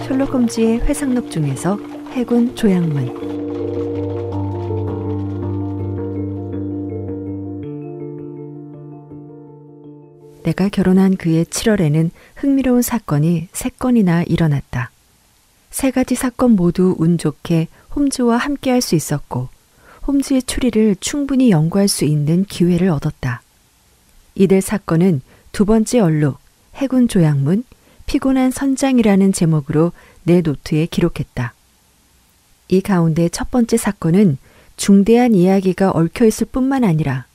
셜록 홈즈의 회상록 중에서 해군 조약문. 내가 결혼한 그해 7월에는 흥미로운 사건이 3건이나 일어났다. 3가지 사건 모두 운 좋게 홈즈와 함께할 수 있었고 홈즈의 추리를 충분히 연구할 수 있는 기회를 얻었다. 이들 사건은 2번째 얼룩, 해군 조약문, 피곤한 선장이라는 제목으로 내 노트에 기록했다. 이 가운데 첫 번째 사건은 중대한 이야기가 얽혀있을 뿐만 아니라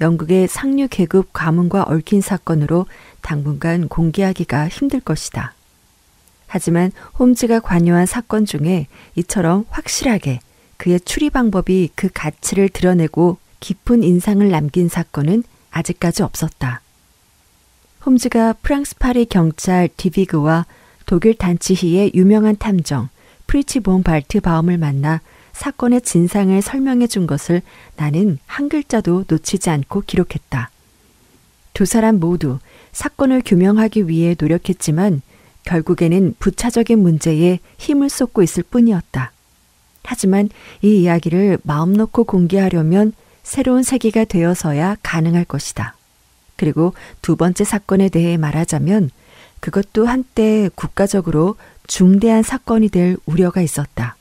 영국의 상류 계급 가문과 얽힌 사건으로 당분간 공개하기가 힘들 것이다. 하지만 홈즈가 관여한 사건 중에 이처럼 확실하게 그의 추리 방법이 그 가치를 드러내고 깊은 인상을 남긴 사건은 아직까지 없었다. 홈즈가 프랑스 파리 경찰 디비그와 독일 단치히의 유명한 탐정 프리츠 본 발트바움을 만나 사건의 진상을 설명해 준 것을 나는 한 글자도 놓치지 않고 기록했다. 2 사람 모두 사건을 규명하기 위해 노력했지만 결국에는 부차적인 문제에 힘을 쏟고 있을 뿐이었다. 하지만 이 이야기를 마음 놓고 공개하려면 새로운 세기가 되어서야 가능할 것이다. 그리고 2번째 사건에 대해 말하자면 그것도 한때 국가적으로 중대한 사건이 될 우려가 있었다.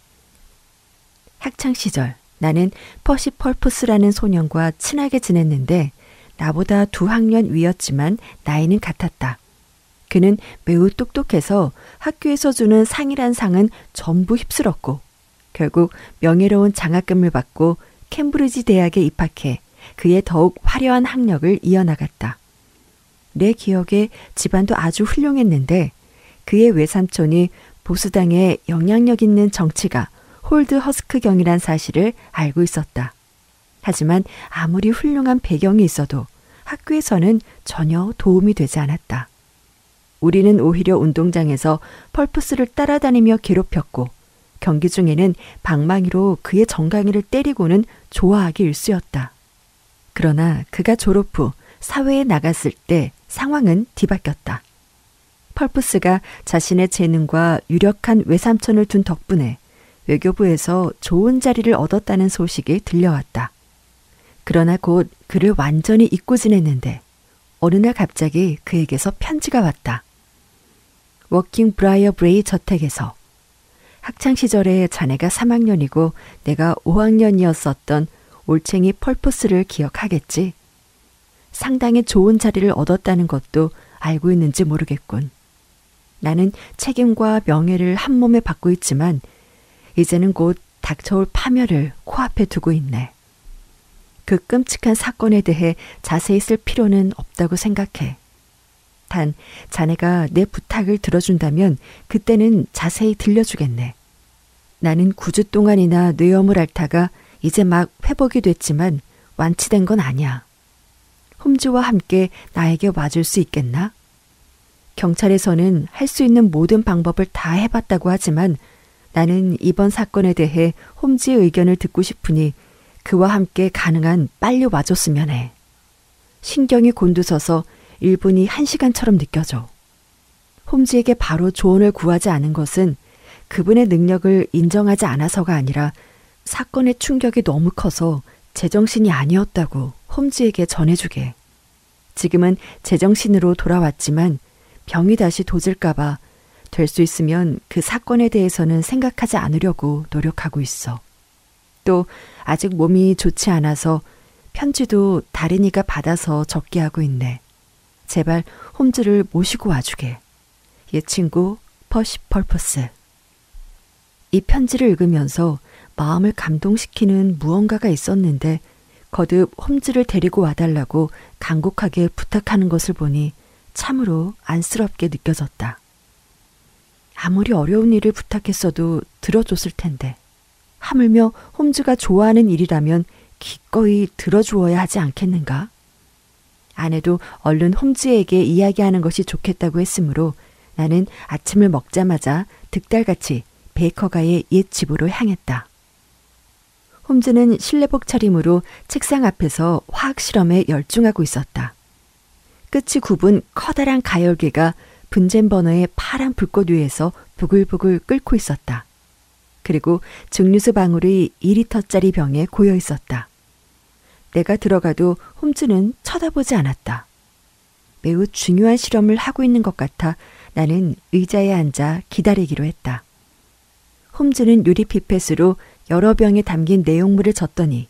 학창시절 나는 퍼시 펄프스라는 소년과 친하게 지냈는데 나보다 2학년 위였지만 나이는 같았다. 그는 매우 똑똑해서 학교에서 주는 상이란 상은 전부 휩쓸었고 결국 명예로운 장학금을 받고 캠브리지 대학에 입학해 그의 더욱 화려한 학력을 이어나갔다. 내 기억에 집안도 아주 훌륭했는데 그의 외삼촌이 보수당의 영향력 있는 정치가 홀드 허스크경이란 사실을 알고 있었다. 하지만 아무리 훌륭한 배경이 있어도 학교에서는 전혀 도움이 되지 않았다. 우리는 오히려 운동장에서 펄프스를 따라다니며 괴롭혔고 경기 중에는 방망이로 그의 정강이를 때리고는 좋아하기 일쑤였다. 그러나 그가 졸업 후 사회에 나갔을 때 상황은 뒤바뀌었다. 펄프스가 자신의 재능과 유력한 외삼촌을 둔 덕분에 외교부에서 좋은 자리를 얻었다는 소식이 들려왔다. 그러나 곧 그를 완전히 잊고 지냈는데 어느 날 갑자기 그에게서 편지가 왔다. 워킹 브라이어 브레이 저택에서 학창시절에 자네가 3학년이고 내가 5학년이었었던 올챙이 펄프스를 기억하겠지. 상당히 좋은 자리를 얻었다는 것도 알고 있는지 모르겠군. 나는 책임과 명예를 한 몸에 받고 있지만 이제는 곧 닥쳐올 파멸을 코앞에 두고 있네. 그 끔찍한 사건에 대해 자세히 쓸 필요는 없다고 생각해. 단 자네가 내 부탁을 들어준다면 그때는 자세히 들려주겠네. 나는 9주 동안이나 뇌염을 앓다가 이제 막 회복이 됐지만 완치된 건 아니야. 홈즈와 함께 나에게 와줄 수 있겠나? 경찰에서는 할 수 있는 모든 방법을 다 해봤다고 하지만 나는 이번 사건에 대해 홈즈의 의견을 듣고 싶으니 그와 함께 가능한 빨리 와줬으면 해. 신경이 곤두서서 1분이 1시간처럼 느껴져. 홈즈에게 바로 조언을 구하지 않은 것은 그분의 능력을 인정하지 않아서가 아니라 사건의 충격이 너무 커서 제정신이 아니었다고 홈즈에게 전해주게. 지금은 제정신으로 돌아왔지만 병이 다시 도질까봐 될 수 있으면 그 사건에 대해서는 생각하지 않으려고 노력하고 있어. 또 아직 몸이 좋지 않아서 편지도 다른 이가 받아서 적게 하고 있네. 제발 홈즈를 모시고 와주게. 옛 친구 퍼시 펄프스. 이 편지를 읽으면서 마음을 감동시키는 무언가가 있었는데 거듭 홈즈를 데리고 와달라고 간곡하게 부탁하는 것을 보니 참으로 안쓰럽게 느껴졌다. 아무리 어려운 일을 부탁했어도 들어줬을 텐데 하물며 홈즈가 좋아하는 일이라면 기꺼이 들어주어야 하지 않겠는가? 아내도 얼른 홈즈에게 이야기하는 것이 좋겠다고 했으므로 나는 아침을 먹자마자 득달같이 베이커가의 옛 집으로 향했다. 홈즈는 실내복 차림으로 책상 앞에서 화학 실험에 열중하고 있었다. 끝이 굽은 커다란 가열기가 분젠 버너의 파란 불꽃 위에서 부글부글 끓고 있었다. 그리고 증류수 방울이 2리터짜리 병에 고여 있었다. 내가 들어가도 홈즈는 쳐다보지 않았다. 매우 중요한 실험을 하고 있는 것 같아 나는 의자에 앉아 기다리기로 했다. 홈즈는 유리 피펫으로 여러 병에 담긴 내용물을 줬더니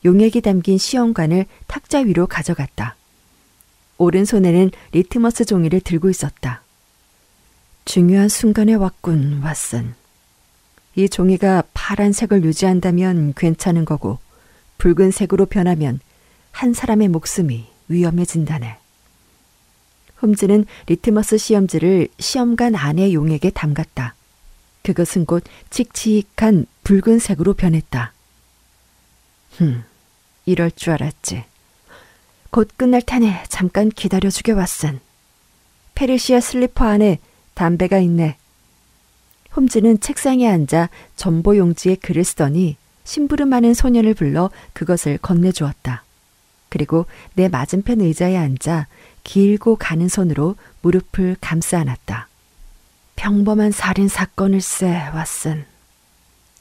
용액이 담긴 시험관을 탁자 위로 가져갔다. 오른손에는 리트머스 종이를 들고 있었다. 중요한 순간에 왔군, 왓슨. 이 종이가 파란색을 유지한다면 괜찮은 거고 붉은색으로 변하면 한 사람의 목숨이 위험해진다네. 홈즈는 리트머스 시험지를 시험관 안의 용액에 담갔다. 그것은 곧 칙칙한 붉은색으로 변했다. 이럴 줄 알았지. 곧 끝날 테니 잠깐 기다려주게 왓슨. 페르시아 슬리퍼 안에 담배가 있네. 홈즈는 책상에 앉아 전보 용지에 글을 쓰더니 심부름하는 소년을 불러 그것을 건네주었다. 그리고 내 맞은편 의자에 앉아 길고 가는 손으로 무릎을 감싸 안았다. 평범한 살인 사건일세, 왓슨.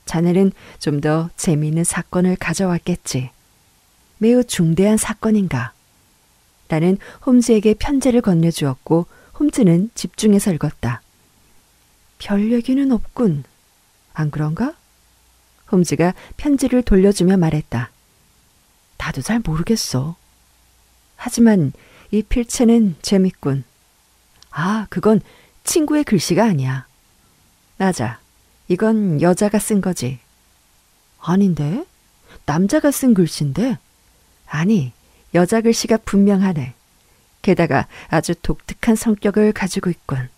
자네는 좀 더 재미있는 사건을 가져왔겠지. 매우 중대한 사건인가? 나는 홈즈에게 편지를 건네주었고 홈즈는 집중해서 읽었다. 별 얘기는 없군. 안 그런가? 홈즈가 편지를 돌려주며 말했다. 나도 잘 모르겠어. 하지만 이 필체는 재밌군. 아, 그건 친구의 글씨가 아니야. 맞아. 이건 여자가 쓴 거지. 아닌데? 남자가 쓴 글씨인데? 아니, 여자 글씨가 분명하네. 게다가 아주 독특한 성격을 가지고 있군.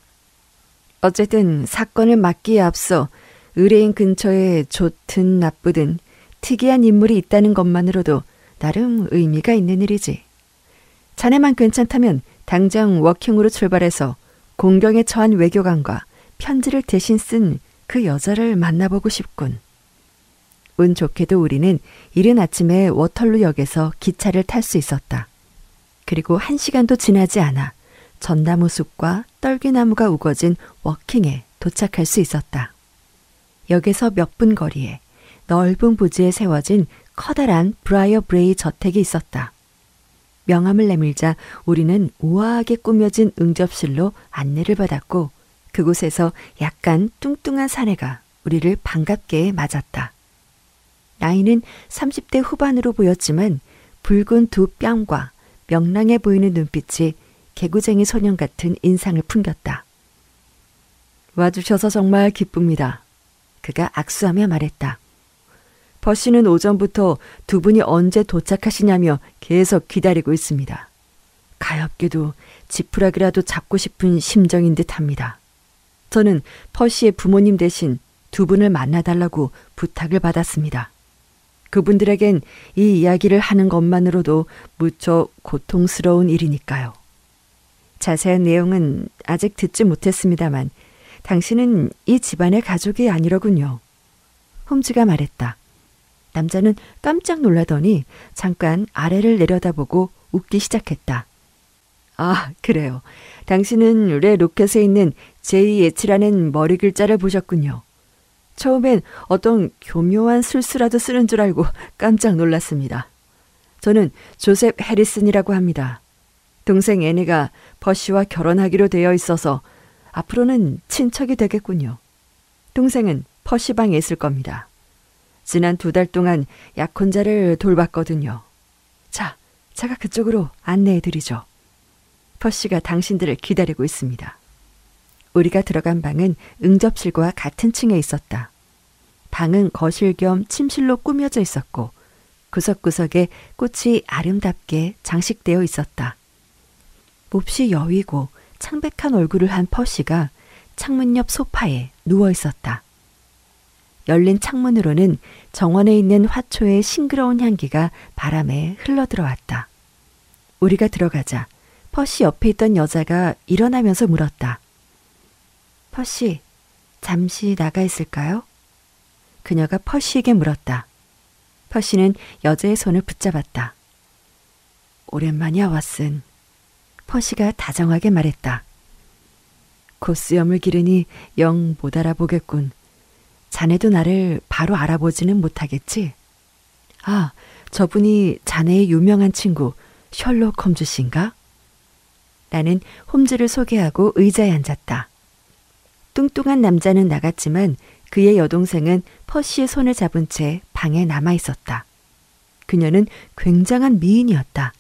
어쨌든 사건을 막기에 앞서 의뢰인 근처에 좋든 나쁘든 특이한 인물이 있다는 것만으로도 나름 의미가 있는 일이지. 자네만 괜찮다면 당장 워킹으로 출발해서 공경에 처한 외교관과 편지를 대신 쓴 그 여자를 만나보고 싶군. 운 좋게도 우리는 이른 아침에 워털루역에서 기차를 탈 수 있었다. 그리고 1시간도 지나지 않아 전나무 숲과 떨기나무가 우거진 워킹에 도착할 수 있었다. 역에서 몇 분 거리에 넓은 부지에 세워진 커다란 브라이어 브레이 저택이 있었다. 명함을 내밀자 우리는 우아하게 꾸며진 응접실로 안내를 받았고 그곳에서 약간 뚱뚱한 사내가 우리를 반갑게 맞았다. 나이는 30대 후반으로 보였지만 붉은 두 뺨과 명랑해 보이는 눈빛이 개구쟁이 소년 같은 인상을 풍겼다. 와주셔서 정말 기쁩니다. 그가 악수하며 말했다. 버시는 오전부터 두 분이 언제 도착하시냐며 계속 기다리고 있습니다. 가엾게도 지푸라기라도 잡고 싶은 심정인 듯합니다. 저는 퍼시의 부모님 대신 두 분을 만나달라고 부탁을 받았습니다. 그분들에겐 이 이야기를 하는 것만으로도 무척 고통스러운 일이니까요. 자세한 내용은 아직 듣지 못했습니다만 당신은 이 집안의 가족이 아니로군요. 홈즈가 말했다. 남자는 깜짝 놀라더니 잠깐 아래를 내려다보고 웃기 시작했다. 아, 그래요. 당신은 레 로켓에 있는 J.H라는 머리 글자를 보셨군요. 처음엔 어떤 교묘한 술수라도 쓰는 줄 알고 깜짝 놀랐습니다. 저는 조셉 해리슨이라고 합니다. 동생 애니가 버시와 결혼하기로 되어 있어서 앞으로는 친척이 되겠군요. 동생은 퍼시 방에 있을 겁니다. 지난 2달 동안 약혼자를 돌봤거든요. 자, 제가 그쪽으로 안내해드리죠. 퍼시가 당신들을 기다리고 있습니다. 우리가 들어간 방은 응접실과 같은 층에 있었다. 방은 거실 겸 침실로 꾸며져 있었고 구석구석에 꽃이 아름답게 장식되어 있었다. 몹시 여위고 창백한 얼굴을 한 퍼시가 창문 옆 소파에 누워 있었다. 열린 창문으로는 정원에 있는 화초의 싱그러운 향기가 바람에 흘러들어왔다. 우리가 들어가자 퍼시 옆에 있던 여자가 일어나면서 물었다. 퍼시, 잠시 나가 있을까요? 그녀가 퍼시에게 물었다. 퍼시는 여자의 손을 붙잡았다. 오랜만이야, 왓슨. 퍼시가 다정하게 말했다. 곧수염을 기르니 영 못 알아보겠군. 자네도 나를 바로 알아보지는 못하겠지? 아, 저분이 자네의 유명한 친구 셜록 홈즈 씨인가? 나는 홈즈를 소개하고 의자에 앉았다. 뚱뚱한 남자는 나갔지만 그의 여동생은 퍼시의 손을 잡은 채 방에 남아 있었다. 그녀는 굉장한 미인이었다.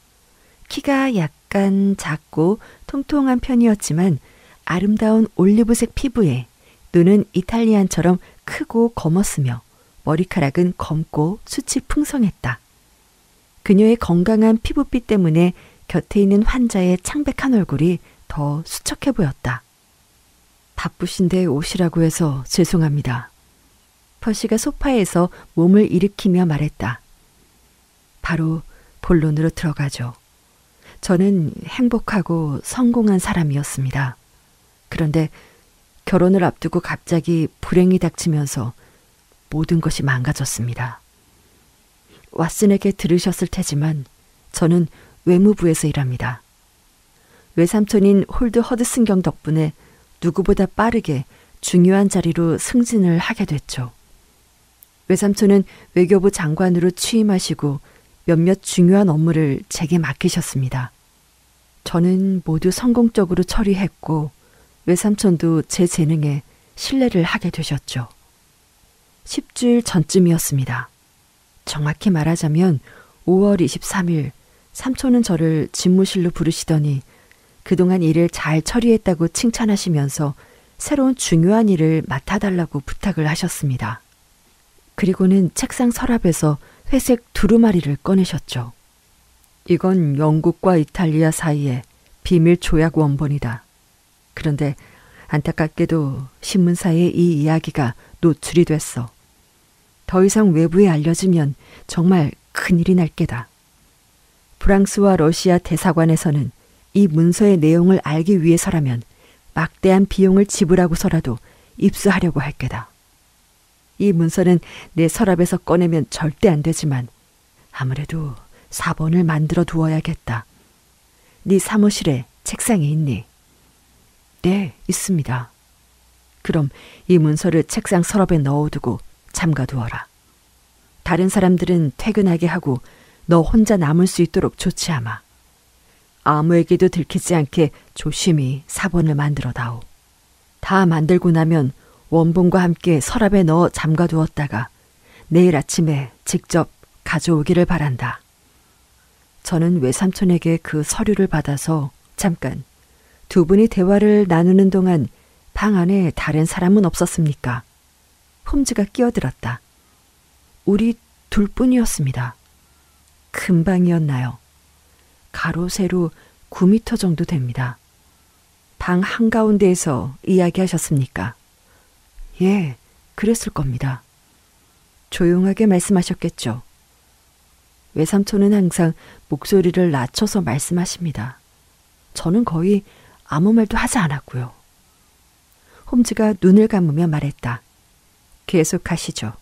키가 약간 작고 통통한 편이었지만 아름다운 올리브색 피부에 눈은 이탈리안처럼 크고 검었으며 머리카락은 검고 숱이 풍성했다. 그녀의 건강한 피부빛 때문에 곁에 있는 환자의 창백한 얼굴이 더 수척해 보였다. 바쁘신데 오시라고 해서 죄송합니다. 퍼시가 소파에서 몸을 일으키며 말했다. 바로 본론으로 들어가죠. 저는 행복하고 성공한 사람이었습니다. 그런데 결혼을 앞두고 갑자기 불행이 닥치면서 모든 것이 망가졌습니다. 왓슨에게 들으셨을 테지만 저는 외무부에서 일합니다. 외삼촌인 홀드 허드슨경 덕분에 누구보다 빠르게 중요한 자리로 승진을 하게 됐죠. 외삼촌은 외교부 장관으로 취임하시고 몇몇 중요한 업무를 제게 맡기셨습니다. 저는 모두 성공적으로 처리했고 외삼촌도 제 재능에 신뢰를 하게 되셨죠. 10주일 전쯤이었습니다. 정확히 말하자면 5월 23일 삼촌은 저를 집무실로 부르시더니 그동안 일을 잘 처리했다고 칭찬하시면서 새로운 중요한 일을 맡아달라고 부탁을 하셨습니다. 그리고는 책상 서랍에서 회색 두루마리를 꺼내셨죠. 이건 영국과 이탈리아 사이의 비밀 조약 원본이다. 그런데 안타깝게도 신문사에 이 이야기가 노출이 됐어. 더 이상 외부에 알려지면 정말 큰일이 날 게다. 프랑스와 러시아 대사관에서는 이 문서의 내용을 알기 위해서라면 막대한 비용을 지불하고서라도 입수하려고 할 게다. 이 문서는 내 서랍에서 꺼내면 절대 안 되지만 아무래도 사본을 만들어 두어야겠다. 네 사무실에 책상에 있니? 네, 있습니다. 그럼 이 문서를 책상 서랍에 넣어두고 잠가두어라. 다른 사람들은 퇴근하게 하고 너 혼자 남을 수 있도록 조치하마. 아무에게도 들키지 않게 조심히 사본을 만들어다오. 다 만들고 나면 원본과 함께 서랍에 넣어 잠가두었다가 내일 아침에 직접 가져오기를 바란다. 저는 외삼촌에게 그 서류를 받아서 잠깐 두 분이 대화를 나누는 동안 방 안에 다른 사람은 없었습니까? 홈즈가 끼어들었다. 우리 둘뿐이었습니다. 큰 방이었나요? 가로 세로 9m 정도 됩니다. 방 한가운데에서 이야기하셨습니까? 예, 그랬을 겁니다. 조용하게 말씀하셨겠죠. 외삼촌은 항상 목소리를 낮춰서 말씀하십니다. 저는 거의 아무 말도 하지 않았고요. 홈즈가 눈을 감으며 말했다. 계속하시죠.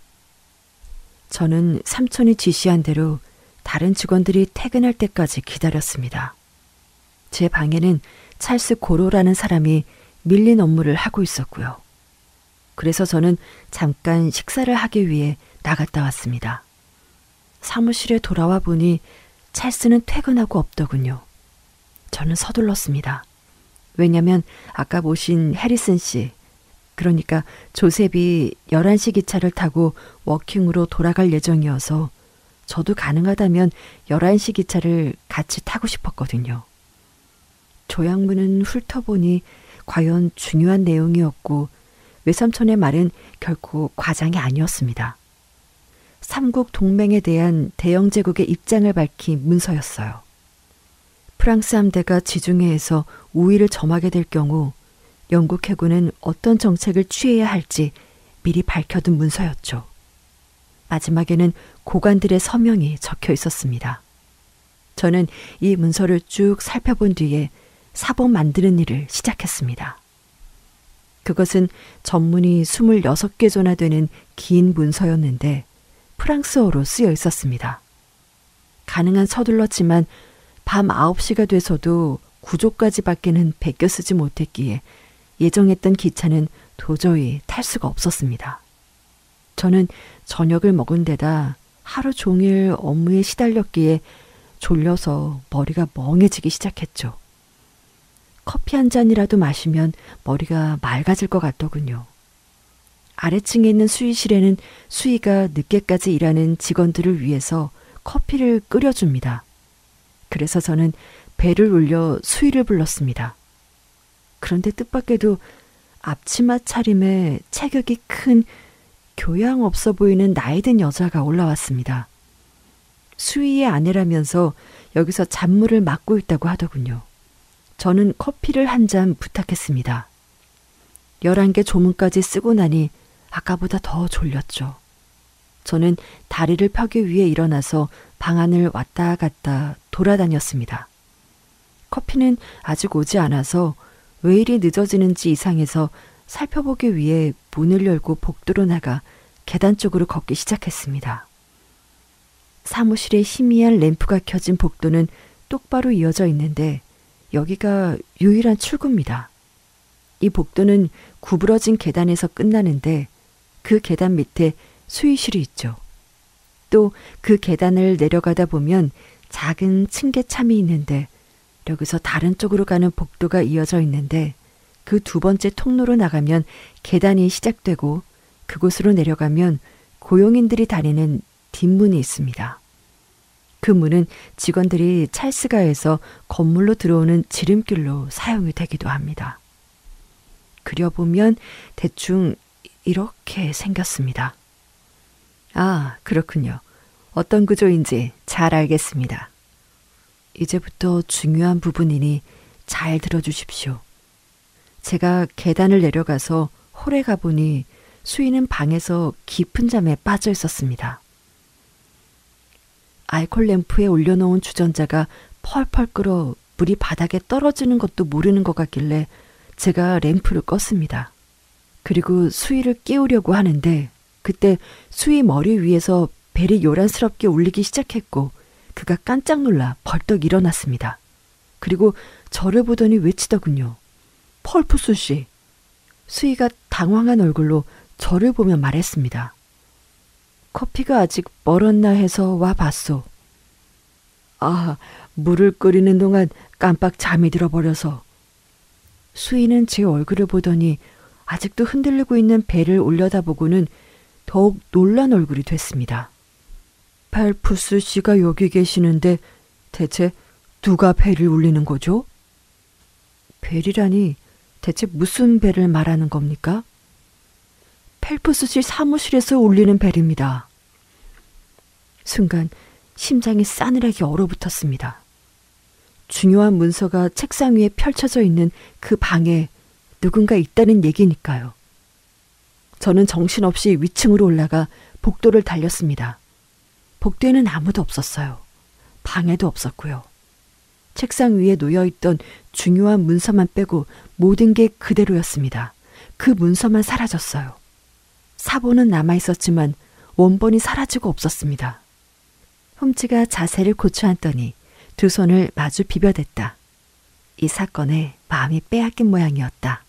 저는 삼촌이 지시한 대로 다른 직원들이 퇴근할 때까지 기다렸습니다. 제 방에는 찰스 고로라는 사람이 밀린 업무를 하고 있었고요. 그래서 저는 잠깐 식사를 하기 위해 나갔다 왔습니다. 사무실에 돌아와 보니 찰스는 퇴근하고 없더군요. 저는 서둘렀습니다. 왜냐면 아까 모신 해리슨 씨, 그러니까 조셉이 11시 기차를 타고 워킹으로 돌아갈 예정이어서 저도 가능하다면 11시 기차를 같이 타고 싶었거든요. 조약문은 훑어보니 과연 중요한 내용이었고 외삼촌의 말은 결코 과장이 아니었습니다. 삼국 동맹에 대한 대영 제국의 입장을 밝힌 문서였어요. 프랑스 함대가 지중해에서 우위를 점하게 될 경우 영국 해군은 어떤 정책을 취해야 할지 미리 밝혀둔 문서였죠. 마지막에는 고관들의 서명이 적혀 있었습니다. 저는 이 문서를 쭉 살펴본 뒤에 사본 만드는 일을 시작했습니다. 그것은 전문이 26개 조나 되는 긴 문서였는데 프랑스어로 쓰여 있었습니다. 가능한 서둘렀지만 밤 9시가 돼서도 9조까지 밖에는 베껴 쓰지 못했기에 예정했던 기차는 도저히 탈 수가 없었습니다. 저는 저녁을 먹은 데다 하루 종일 업무에 시달렸기에 졸려서 머리가 멍해지기 시작했죠. 커피 한 잔이라도 마시면 머리가 맑아질 것 같더군요. 아래층에 있는 수의실에는 수의가 늦게까지 일하는 직원들을 위해서 커피를 끓여줍니다. 그래서 저는 배를 올려 수의를 불렀습니다. 그런데 뜻밖에도 앞치마 차림에 체격이 큰 교양 없어 보이는 나이든 여자가 올라왔습니다. 수의의 아내라면서 여기서 잡무를 맡고 있다고 하더군요. 저는 커피를 한 잔 부탁했습니다. 11개 조문까지 쓰고 나니 아까보다 더 졸렸죠. 저는 다리를 펴기 위해 일어나서 방 안을 왔다 갔다 돌아다녔습니다. 커피는 아직 오지 않아서 왜 이리 늦어지는지 이상해서 살펴보기 위해 문을 열고 복도로 나가 계단 쪽으로 걷기 시작했습니다. 사무실에 희미한 램프가 켜진 복도는 똑바로 이어져 있는데 여기가 유일한 출구입니다. 이 복도는 구부러진 계단에서 끝나는데 그 계단 밑에 수의실이 있죠. 또 그 계단을 내려가다 보면 작은 층계참이 있는데 여기서 다른 쪽으로 가는 복도가 이어져 있는데 그 두 번째 통로로 나가면 계단이 시작되고 그곳으로 내려가면 고용인들이 다니는 뒷문이 있습니다. 그 문은 직원들이 찰스가에서 건물로 들어오는 지름길로 사용이 되기도 합니다. 그려보면 대충 이렇게 생겼습니다. 아, 그렇군요. 어떤 구조인지 잘 알겠습니다. 이제부터 중요한 부분이니 잘 들어주십시오. 제가 계단을 내려가서 홀에 가보니 수인은 방에서 깊은 잠에 빠져 있었습니다. 알콜 램프에 올려놓은 주전자가 펄펄 끓어 물이 바닥에 떨어지는 것도 모르는 것 같길래 제가 램프를 껐습니다. 그리고 수위를 깨우려고 하는데 그때 수위 머리 위에서 벨이 요란스럽게 울리기 시작했고 그가 깜짝 놀라 벌떡 일어났습니다. 그리고 저를 보더니 외치더군요. 펄푸스 씨. 수위가 당황한 얼굴로 저를 보며 말했습니다. 커피가 아직 멀었나 해서 와 봤소. 아, 물을 끓이는 동안 깜빡 잠이 들어버려서. 수인은 제 얼굴을 보더니 아직도 흔들리고 있는 배를 올려다보고는 더욱 놀란 얼굴이 됐습니다. 펠푸스 씨가 여기 계시는데 대체 누가 배를 울리는 거죠? 벨이라니 대체 무슨 벨을 말하는 겁니까? 펠푸스 씨 사무실에서 울리는 벨입니다. 순간 심장이 싸늘하게 얼어붙었습니다. 중요한 문서가 책상 위에 펼쳐져 있는 그 방에 누군가 있다는 얘기니까요. 저는 정신없이 위층으로 올라가 복도를 달렸습니다. 복도에는 아무도 없었어요. 방에도 없었고요. 책상 위에 놓여있던 중요한 문서만 빼고 모든 게 그대로였습니다. 그 문서만 사라졌어요. 사본은 남아있었지만 원본이 사라지고 없었습니다. 홈즈가 자세를 고쳐앉더니 두 손을 마주 비벼댔다. 이 사건에 마음이 빼앗긴 모양이었다.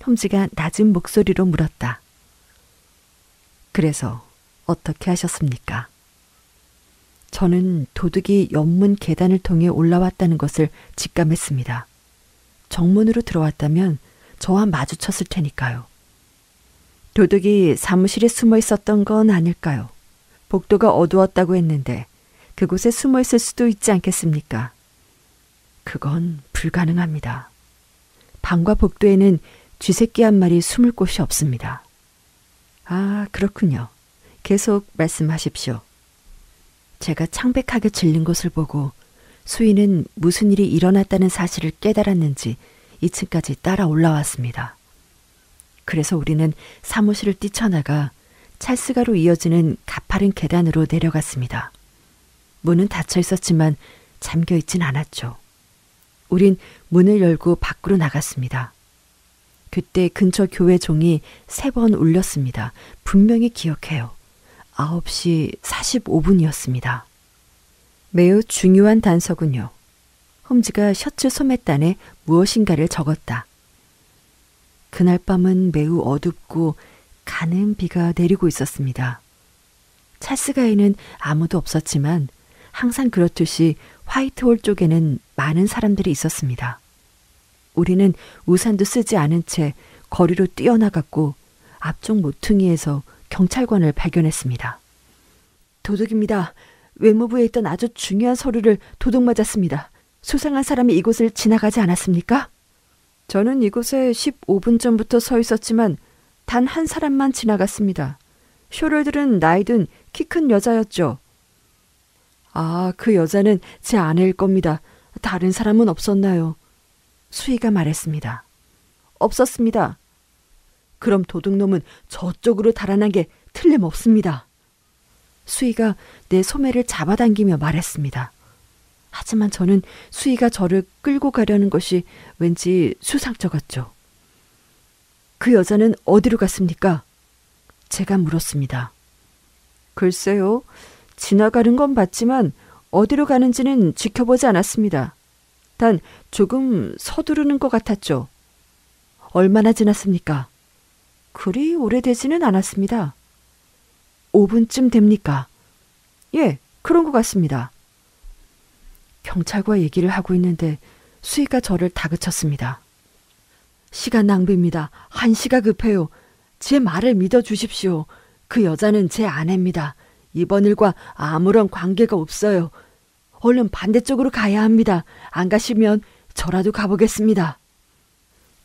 홈즈가 낮은 목소리로 물었다. 그래서 어떻게 하셨습니까? 저는 도둑이 옆문 계단을 통해 올라왔다는 것을 직감했습니다. 정문으로 들어왔다면 저와 마주쳤을 테니까요. 도둑이 사무실에 숨어 있었던 건 아닐까요? 복도가 어두웠다고 했는데 그곳에 숨어 있을 수도 있지 않겠습니까? 그건 불가능합니다. 방과 복도에는 쥐새끼 한 마리 숨을 곳이 없습니다. 아, 그렇군요. 계속 말씀하십시오. 제가 창백하게 질린 것을 보고 수인은 무슨 일이 일어났다는 사실을 깨달았는지 2층까지 따라 올라왔습니다. 그래서 우리는 사무실을 뛰쳐나가 찰스가로 이어지는 가파른 계단으로 내려갔습니다. 문은 닫혀 있었지만 잠겨 있진 않았죠. 우린 문을 열고 밖으로 나갔습니다. 그때 근처 교회 종이 3번 울렸습니다. 분명히 기억해요. 9시 45분이었습니다. 매우 중요한 단서군요. 홈즈가 셔츠 소매단에 무엇인가를 적었다. 그날 밤은 매우 어둡고 가는 비가 내리고 있었습니다. 찰스가에는 아무도 없었지만 항상 그렇듯이 화이트홀 쪽에는 많은 사람들이 있었습니다. 우리는 우산도 쓰지 않은 채 거리로 뛰어나갔고 앞쪽 모퉁이에서 경찰관을 발견했습니다. 도둑입니다. 외무부에 있던 아주 중요한 서류를 도둑 맞았습니다. 수상한 사람이 이곳을 지나가지 않았습니까? 저는 이곳에 15분 전부터 서 있었지만 단 한 사람만 지나갔습니다. 쇼를 나이 든 키 큰 여자였죠. 아, 그 여자는 제 아내일 겁니다. 다른 사람은 없었나요? 수희가 말했습니다. 없었습니다. 그럼 도둑놈은 저쪽으로 달아난 게 틀림없습니다. 수희가 내 소매를 잡아당기며 말했습니다. 하지만 저는 수희가 저를 끌고 가려는 것이 왠지 수상쩍었죠. 그 여자는 어디로 갔습니까? 제가 물었습니다. 글쎄요. 지나가는 건 봤지만 어디로 가는지는 지켜보지 않았습니다. 단 조금 서두르는 것 같았죠. 얼마나 지났습니까? 그리 오래되지는 않았습니다. 5분쯤 됩니까? 예, 그런 것 같습니다. 경찰과 얘기를 하고 있는데 수희가 저를 다그쳤습니다. 시간 낭비입니다. 한시가 급해요. 제 말을 믿어주십시오. 그 여자는 제 아내입니다. 이번 일과 아무런 관계가 없어요. 얼른 반대쪽으로 가야 합니다. 안 가시면 저라도 가보겠습니다.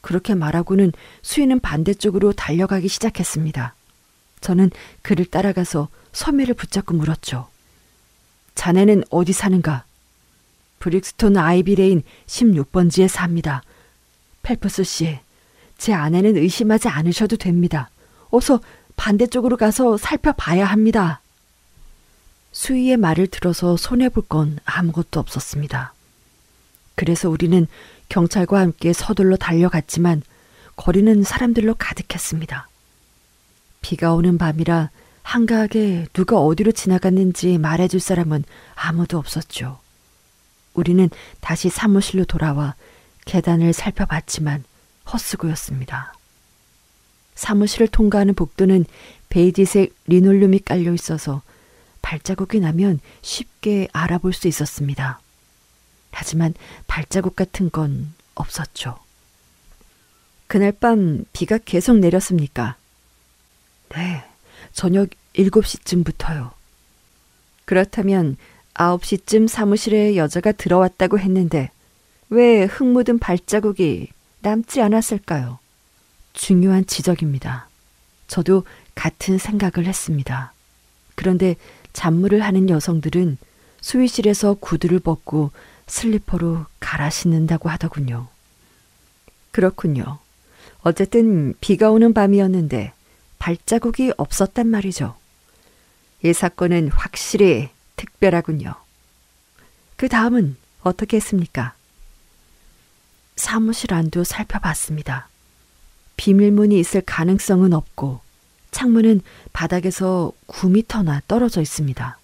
그렇게 말하고는 수희는 반대쪽으로 달려가기 시작했습니다. 저는 그를 따라가서 소매를 붙잡고 물었죠. 자네는 어디 사는가? 브릭스톤 아이비레인 16번지에 삽니다. 펠프스 씨, 제 아내는 의심하지 않으셔도 됩니다. 어서 반대쪽으로 가서 살펴봐야 합니다. 수희의 말을 들어서 손해볼 건 아무것도 없었습니다. 그래서 우리는 경찰과 함께 서둘러 달려갔지만 거리는 사람들로 가득했습니다. 비가 오는 밤이라 한가하게 누가 어디로 지나갔는지 말해줄 사람은 아무도 없었죠. 우리는 다시 사무실로 돌아와 계단을 살펴봤지만 헛수고였습니다. 사무실을 통과하는 복도는 베이지색 리놀륨이 깔려 있어서 발자국이 나면 쉽게 알아볼 수 있었습니다. 하지만 발자국 같은 건 없었죠. 그날 밤 비가 계속 내렸습니까? 네, 저녁 7시쯤부터요. 그렇다면 9시쯤 사무실에 여자가 들어왔다고 했는데 왜 흙 묻은 발자국이 남지 않았을까요? 중요한 지적입니다. 저도 같은 생각을 했습니다. 그런데 잡무를 하는 여성들은 수의실에서 구두를 벗고 슬리퍼로 갈아 신는다고 하더군요. 그렇군요. 어쨌든 비가 오는 밤이었는데 발자국이 없었단 말이죠. 이 사건은 확실히 특별하군요. 그 다음은 어떻게 했습니까? 사무실 안도 살펴봤습니다. 비밀문이 있을 가능성은 없고 창문은 바닥에서 9m나 떨어져 있습니다.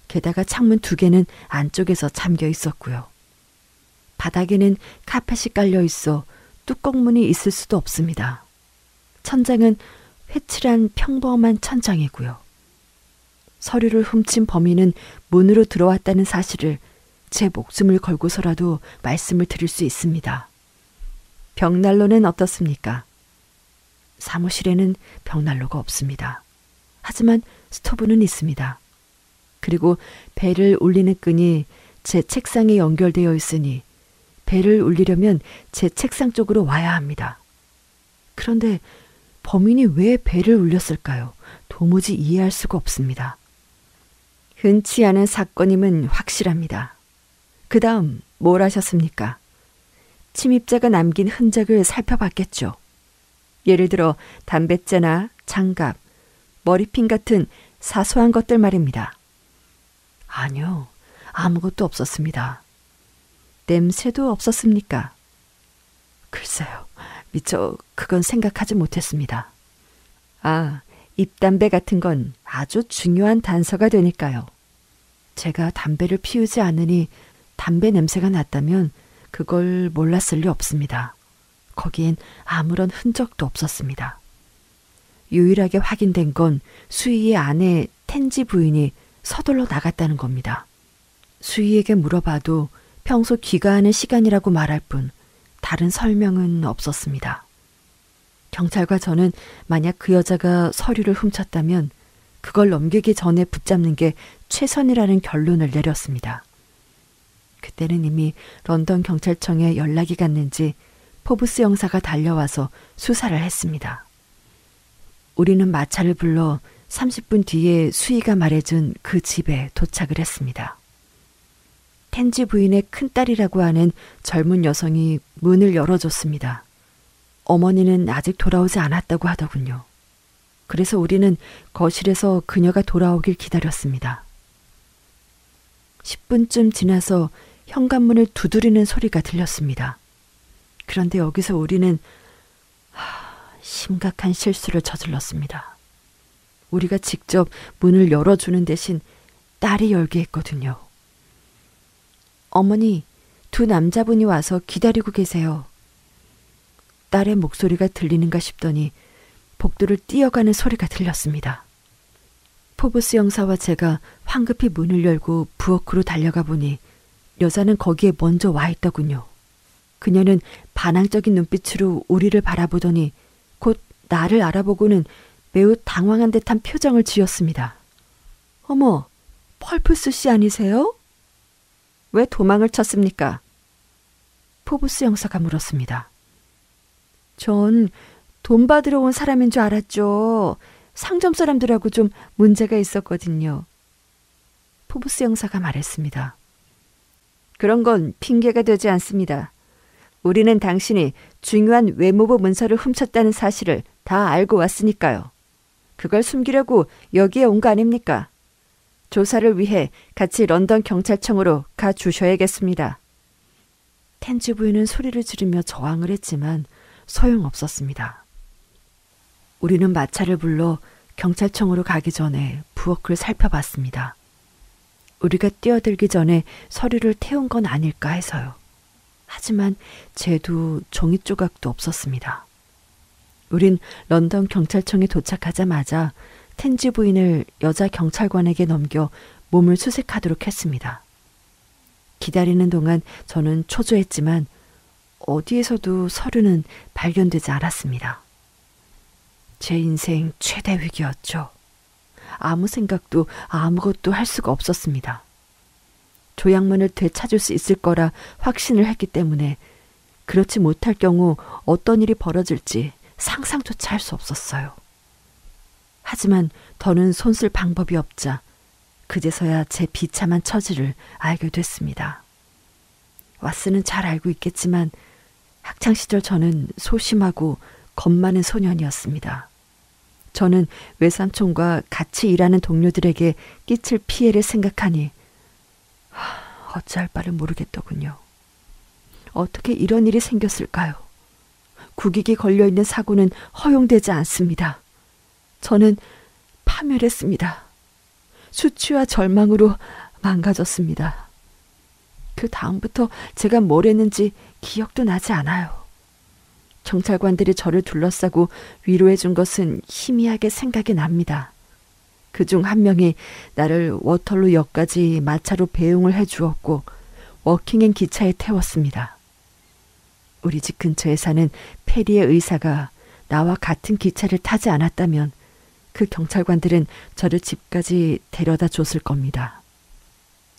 게다가 창문 2개는 안쪽에서 잠겨 있었고요. 바닥에는 카펫이 깔려 있어 뚜껑문이 있을 수도 없습니다. 천장은 회칠한 평범한 천장이고요. 서류를 훔친 범인은 문으로 들어왔다는 사실을 제 목숨을 걸고서라도 말씀을 드릴 수 있습니다. 벽난로는 어떻습니까? 사무실에는 벽난로가 없습니다. 하지만 스토브는 있습니다. 그리고 벨을 울리는 끈이 제 책상에 연결되어 있으니 벨을 울리려면 제 책상 쪽으로 와야 합니다. 그런데 범인이 왜 벨을 울렸을까요? 도무지 이해할 수가 없습니다. 흔치 않은 사건임은 확실합니다. 그 다음 뭘 하셨습니까? 침입자가 남긴 흔적을 살펴봤겠죠. 예를 들어 담뱃재나 장갑, 머리핀 같은 사소한 것들 말입니다. 아니요, 아무것도 없었습니다. 냄새도 없었습니까? 글쎄요, 미처 그건 생각하지 못했습니다. 아, 입담배 같은 건 아주 중요한 단서가 되니까요. 제가 담배를 피우지 않으니 담배 냄새가 났다면 그걸 몰랐을 리 없습니다. 거기엔 아무런 흔적도 없었습니다. 유일하게 확인된 건 수희의 아내 텐지 부인이 서둘러 나갔다는 겁니다. 수희에게 물어봐도 평소 귀가하는 시간이라고 말할 뿐 다른 설명은 없었습니다. 경찰과 저는 만약 그 여자가 서류를 훔쳤다면 그걸 넘기기 전에 붙잡는 게 최선이라는 결론을 내렸습니다. 그때는 이미 런던 경찰청에 연락이 갔는지 포브스 형사가 달려와서 수사를 했습니다. 우리는 마차를 불러 30분 뒤에 수희가 말해준 그 집에 도착을 했습니다. 텐지 부인의 큰딸이라고 하는 젊은 여성이 문을 열어줬습니다. 어머니는 아직 돌아오지 않았다고 하더군요. 그래서 우리는 거실에서 그녀가 돌아오길 기다렸습니다. 10분쯤 지나서 현관문을 두드리는 소리가 들렸습니다. 그런데 여기서 우리는 심각한 실수를 저질렀습니다. 우리가 직접 문을 열어주는 대신 딸이 열게 했거든요. 어머니, 두 남자분이 와서 기다리고 계세요. 딸의 목소리가 들리는가 싶더니 복도를 뛰어가는 소리가 들렸습니다. 포브스 형사와 제가 황급히 문을 열고 부엌으로 달려가 보니 여자는 거기에 먼저 와 있더군요. 그녀는 반항적인 눈빛으로 우리를 바라보더니 곧 나를 알아보고는 매우 당황한 듯한 표정을 지었습니다. 어머, 펄프스 씨 아니세요? 왜 도망을 쳤습니까? 포브스 형사가 물었습니다. 전 돈 받으러 온 사람인 줄 알았죠. 상점 사람들하고 좀 문제가 있었거든요. 포브스 형사가 말했습니다. 그런 건 핑계가 되지 않습니다. 우리는 당신이 중요한 외무부 문서를 훔쳤다는 사실을 다 알고 왔으니까요. 그걸 숨기려고 여기에 온 거 아닙니까? 조사를 위해 같이 런던 경찰청으로 가 주셔야겠습니다. 텐지 부인은 소리를 지르며 저항을 했지만 소용없었습니다. 우리는 마차를 불러 경찰청으로 가기 전에 부엌을 살펴봤습니다. 우리가 뛰어들기 전에 서류를 태운 건 아닐까 해서요. 하지만 쟤도 종이 조각도 없었습니다. 우린 런던 경찰청에 도착하자마자 텐지 부인을 여자 경찰관에게 넘겨 몸을 수색하도록 했습니다. 기다리는 동안 저는 초조했지만 어디에서도 서류는 발견되지 않았습니다. 제 인생 최대 위기였죠. 아무 생각도 아무것도 할 수가 없었습니다. 조약문을 되찾을 수 있을 거라 확신을 했기 때문에 그렇지 못할 경우 어떤 일이 벌어질지 상상조차 할 수 없었어요. 하지만 더는 손쓸 방법이 없자 그제서야 제 비참한 처지를 알게 됐습니다. 왓슨은 잘 알고 있겠지만 학창시절 저는 소심하고 겁 많은 소년이었습니다. 저는 외삼촌과 같이 일하는 동료들에게 끼칠 피해를 생각하니 어찌할 바를 모르겠더군요. 어떻게 이런 일이 생겼을까요? 국익이 걸려있는 사고는 허용되지 않습니다. 저는 파멸했습니다. 수치와 절망으로 망가졌습니다. 그 다음부터 제가 뭘 했는지 기억도 나지 않아요. 경찰관들이 저를 둘러싸고 위로해 준 것은 희미하게 생각이 납니다. 그중 한 명이 나를 워털루 역까지 마차로 배웅을 해 주었고 워킹앤 기차에 태웠습니다. 우리 집 근처에 사는 페리의 의사가 나와 같은 기차를 타지 않았다면 그 경찰관들은 저를 집까지 데려다 줬을 겁니다.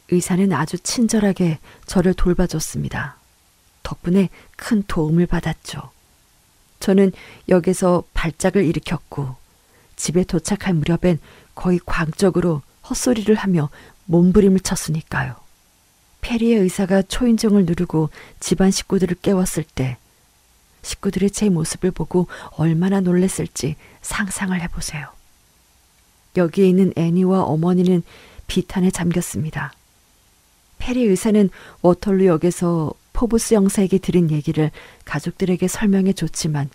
의사는 아주 친절하게 저를 돌봐줬습니다. 덕분에 큰 도움을 받았죠. 저는 역에서 발작을 일으켰고 집에 도착할 무렵엔 거의 광적으로 헛소리를 하며 몸부림을 쳤으니까요. 페리의 의사가 초인종을 누르고 집안 식구들을 깨웠을 때 식구들이 제 모습을 보고 얼마나 놀랐을지 상상을 해보세요. 여기에 있는 애니와 어머니는 비탄에 잠겼습니다. 페리 의사는 워털루 역에서 포브스 형사에게 들은 얘기를 가족들에게 설명해 줬지만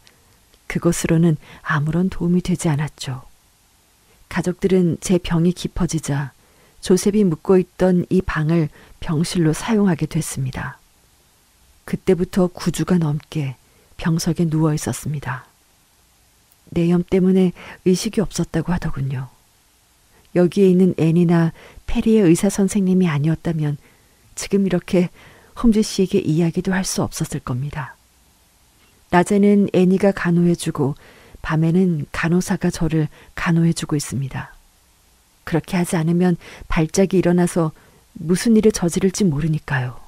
그것으로는 아무런 도움이 되지 않았죠. 가족들은 제 병이 깊어지자 조셉이 묵고 있던 이 방을 병실로 사용하게 됐습니다. 그때부터 9주가 넘게 병석에 누워 있었습니다. 뇌염 때문에 의식이 없었다고 하더군요. 여기에 있는 앤이나 페리의 의사 선생님이 아니었다면 지금 이렇게 홈즈 씨에게 이야기도 할 수 없었을 겁니다. 낮에는 애니가 간호해주고 밤에는 간호사가 저를 간호해주고 있습니다. 그렇게 하지 않으면 발작이 일어나서 무슨 일을 저지를지 모르니까요.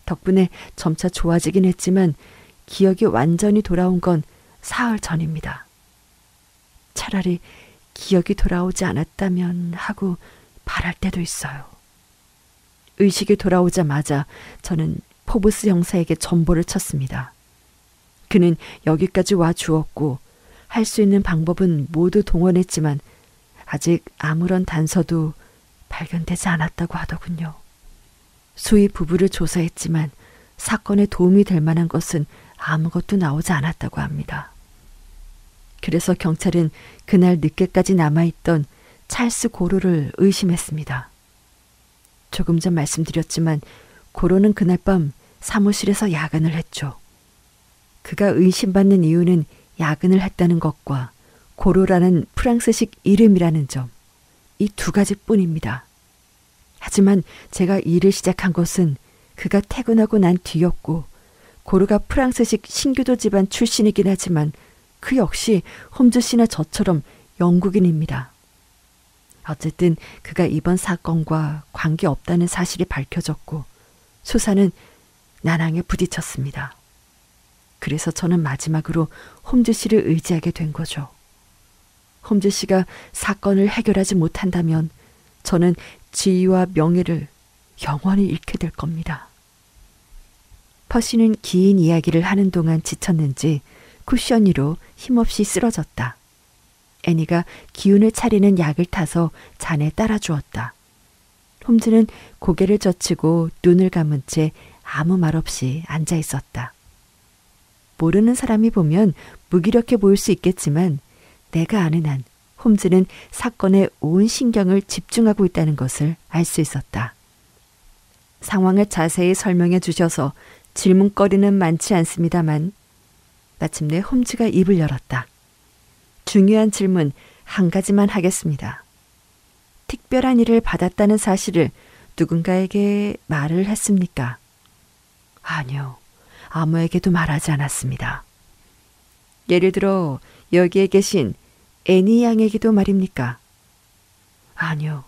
덕분에 점차 좋아지긴 했지만 기억이 완전히 돌아온 건 사흘 전입니다. 차라리 기억이 돌아오지 않았다면 하고 바랄 때도 있어요. 의식이 돌아오자마자 저는 포브스 형사에게 전보를 쳤습니다. 그는 여기까지 와 주었고 할 수 있는 방법은 모두 동원했지만 아직 아무런 단서도 발견되지 않았다고 하더군요. 수희 부부를 조사했지만 사건에 도움이 될 만한 것은 아무것도 나오지 않았다고 합니다. 그래서 경찰은 그날 늦게까지 남아있던 찰스 고로를 의심했습니다. 조금 전 말씀드렸지만 고로는 그날 밤 사무실에서 야근을 했죠. 그가 의심받는 이유는 야근을 했다는 것과 고로라는 프랑스식 이름이라는 점, 이 두 가지뿐입니다. 하지만 제가 일을 시작한 것은 그가 퇴근하고 난 뒤였고 고로가 프랑스식 신교도 집안 출신이긴 하지만 그 역시 홈즈 씨나 저처럼 영국인입니다. 어쨌든 그가 이번 사건과 관계없다는 사실이 밝혀졌고 수사는 난항에 부딪혔습니다. 그래서 저는 마지막으로 홈즈 씨를 의지하게 된 거죠. 홈즈 씨가 사건을 해결하지 못한다면 저는 지위와 명예를 영원히 잃게 될 겁니다. 퍼시는 긴 이야기를 하는 동안 지쳤는지 쿠션 위로 힘없이 쓰러졌다. 애니가 기운을 차리는 약을 타서 잔에 따라주었다. 홈즈는 고개를 젖히고 눈을 감은 채 아무 말 없이 앉아 있었다. 모르는 사람이 보면 무기력해 보일 수 있겠지만 내가 아는 한 홈즈는 사건에 온 신경을 집중하고 있다는 것을 알 수 있었다. 상황을 자세히 설명해 주셔서 질문거리는 많지 않습니다만 마침내 홈즈가 입을 열었다. 중요한 질문 한 가지만 하겠습니다. 특별한 일을 받았다는 사실을 누군가에게 말을 했습니까? 아니요. 아무에게도 말하지 않았습니다. 예를 들어 여기에 계신 애니 양에게도 말입니까? 아니요.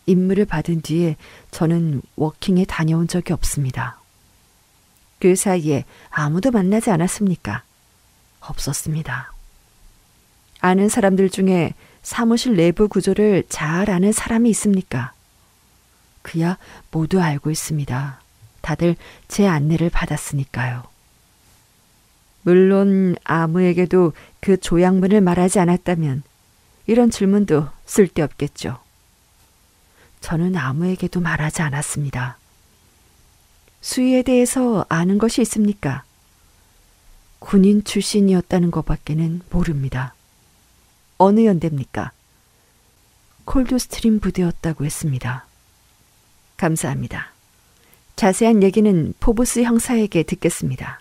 임무를 받은 뒤에 저는 워킹에 다녀온 적이 없습니다. 그 사이에 아무도 만나지 않았습니까? 없었습니다. 아는 사람들 중에 사무실 내부 구조를 잘 아는 사람이 있습니까? 그야 모두 알고 있습니다. 다들 제 안내를 받았으니까요. 물론 아무에게도 그 조약문을 말하지 않았다면 이런 질문도 쓸데없겠죠. 저는 아무에게도 말하지 않았습니다. 수희에 대해서 아는 것이 있습니까? 군인 출신이었다는 것밖에는 모릅니다. 어느 연대입니까? 콜드스트림 부대였다고 했습니다. 감사합니다. 자세한 얘기는 포브스 형사에게 듣겠습니다.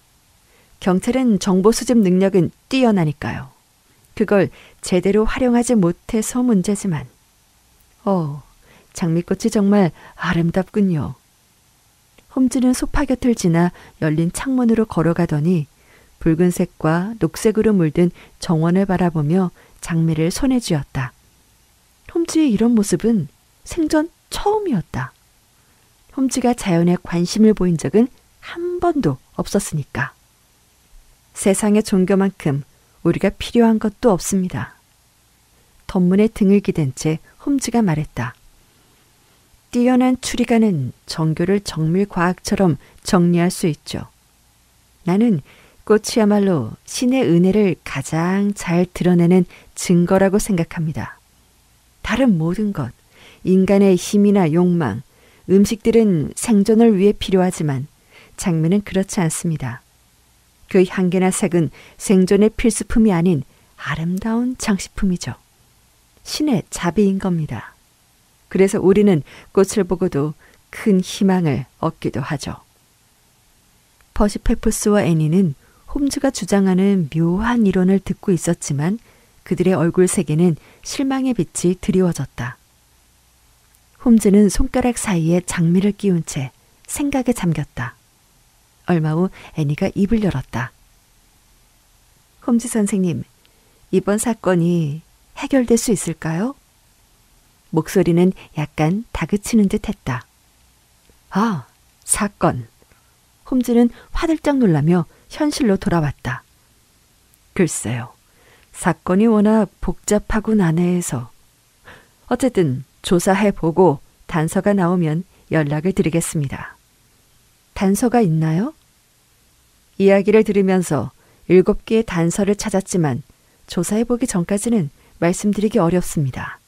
경찰은 정보 수집 능력은 뛰어나니까요. 그걸 제대로 활용하지 못해서 문제지만. 장미꽃이 정말 아름답군요. 홈즈는 소파 곁을 지나 열린 창문으로 걸어가더니 붉은색과 녹색으로 물든 정원을 바라보며 장미를 손에 쥐었다. 홈즈의 이런 모습은 생전 처음이었다. 홈즈가 자연에 관심을 보인 적은 한 번도 없었으니까. 세상의 종교만큼 우리가 필요한 것도 없습니다. 덧문에 등을 기댄 채 홈즈가 말했다. 뛰어난 추리가는 정교를 정밀과학처럼 정리할 수 있죠. 나는 꽃이야말로 신의 은혜를 가장 잘 드러내는 증거라고 생각합니다. 다른 모든 것, 인간의 힘이나 욕망, 음식들은 생존을 위해 필요하지만 장미는 그렇지 않습니다. 그 향기나 색은 생존의 필수품이 아닌 아름다운 장식품이죠. 신의 자비인 겁니다. 그래서 우리는 꽃을 보고도 큰 희망을 얻기도 하죠. 퍼시 페프스와 애니는 홈즈가 주장하는 묘한 이론을 듣고 있었지만 그들의 얼굴 색에는 실망의 빛이 드리워졌다. 홈즈는 손가락 사이에 장미를 끼운 채 생각에 잠겼다. 얼마 후 애니가 입을 열었다. 홈즈 선생님, 이번 사건이 해결될 수 있을까요? 목소리는 약간 다그치는 듯 했다. 아, 사건. 홈즈는 화들짝 놀라며 현실로 돌아왔다. 글쎄요. 사건이 워낙 복잡하고 난해해서. 어쨌든 조사해보고 단서가 나오면 연락을 드리겠습니다. 단서가 있나요? 이야기를 들으면서 7개의 단서를 찾았지만 조사해보기 전까지는 말씀드리기 어렵습니다.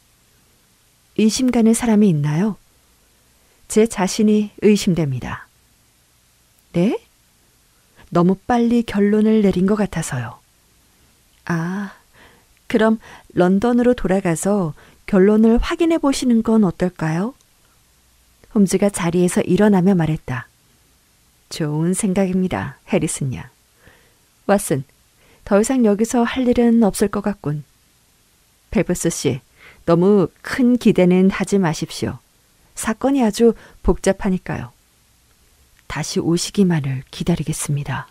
의심 가는 사람이 있나요? 제 자신이 의심됩니다. 네? 너무 빨리 결론을 내린 것 같아서요. 아, 그럼 런던으로 돌아가서 결론을 확인해 보시는 건 어떨까요? 홈즈가 자리에서 일어나며 말했다. 좋은 생각입니다, 해리슨 양. 왓슨, 더 이상 여기서 할 일은 없을 것 같군. 펠프스 씨, 너무 큰 기대는 하지 마십시오. 사건이 아주 복잡하니까요. 다시 오시기만을 기다리겠습니다.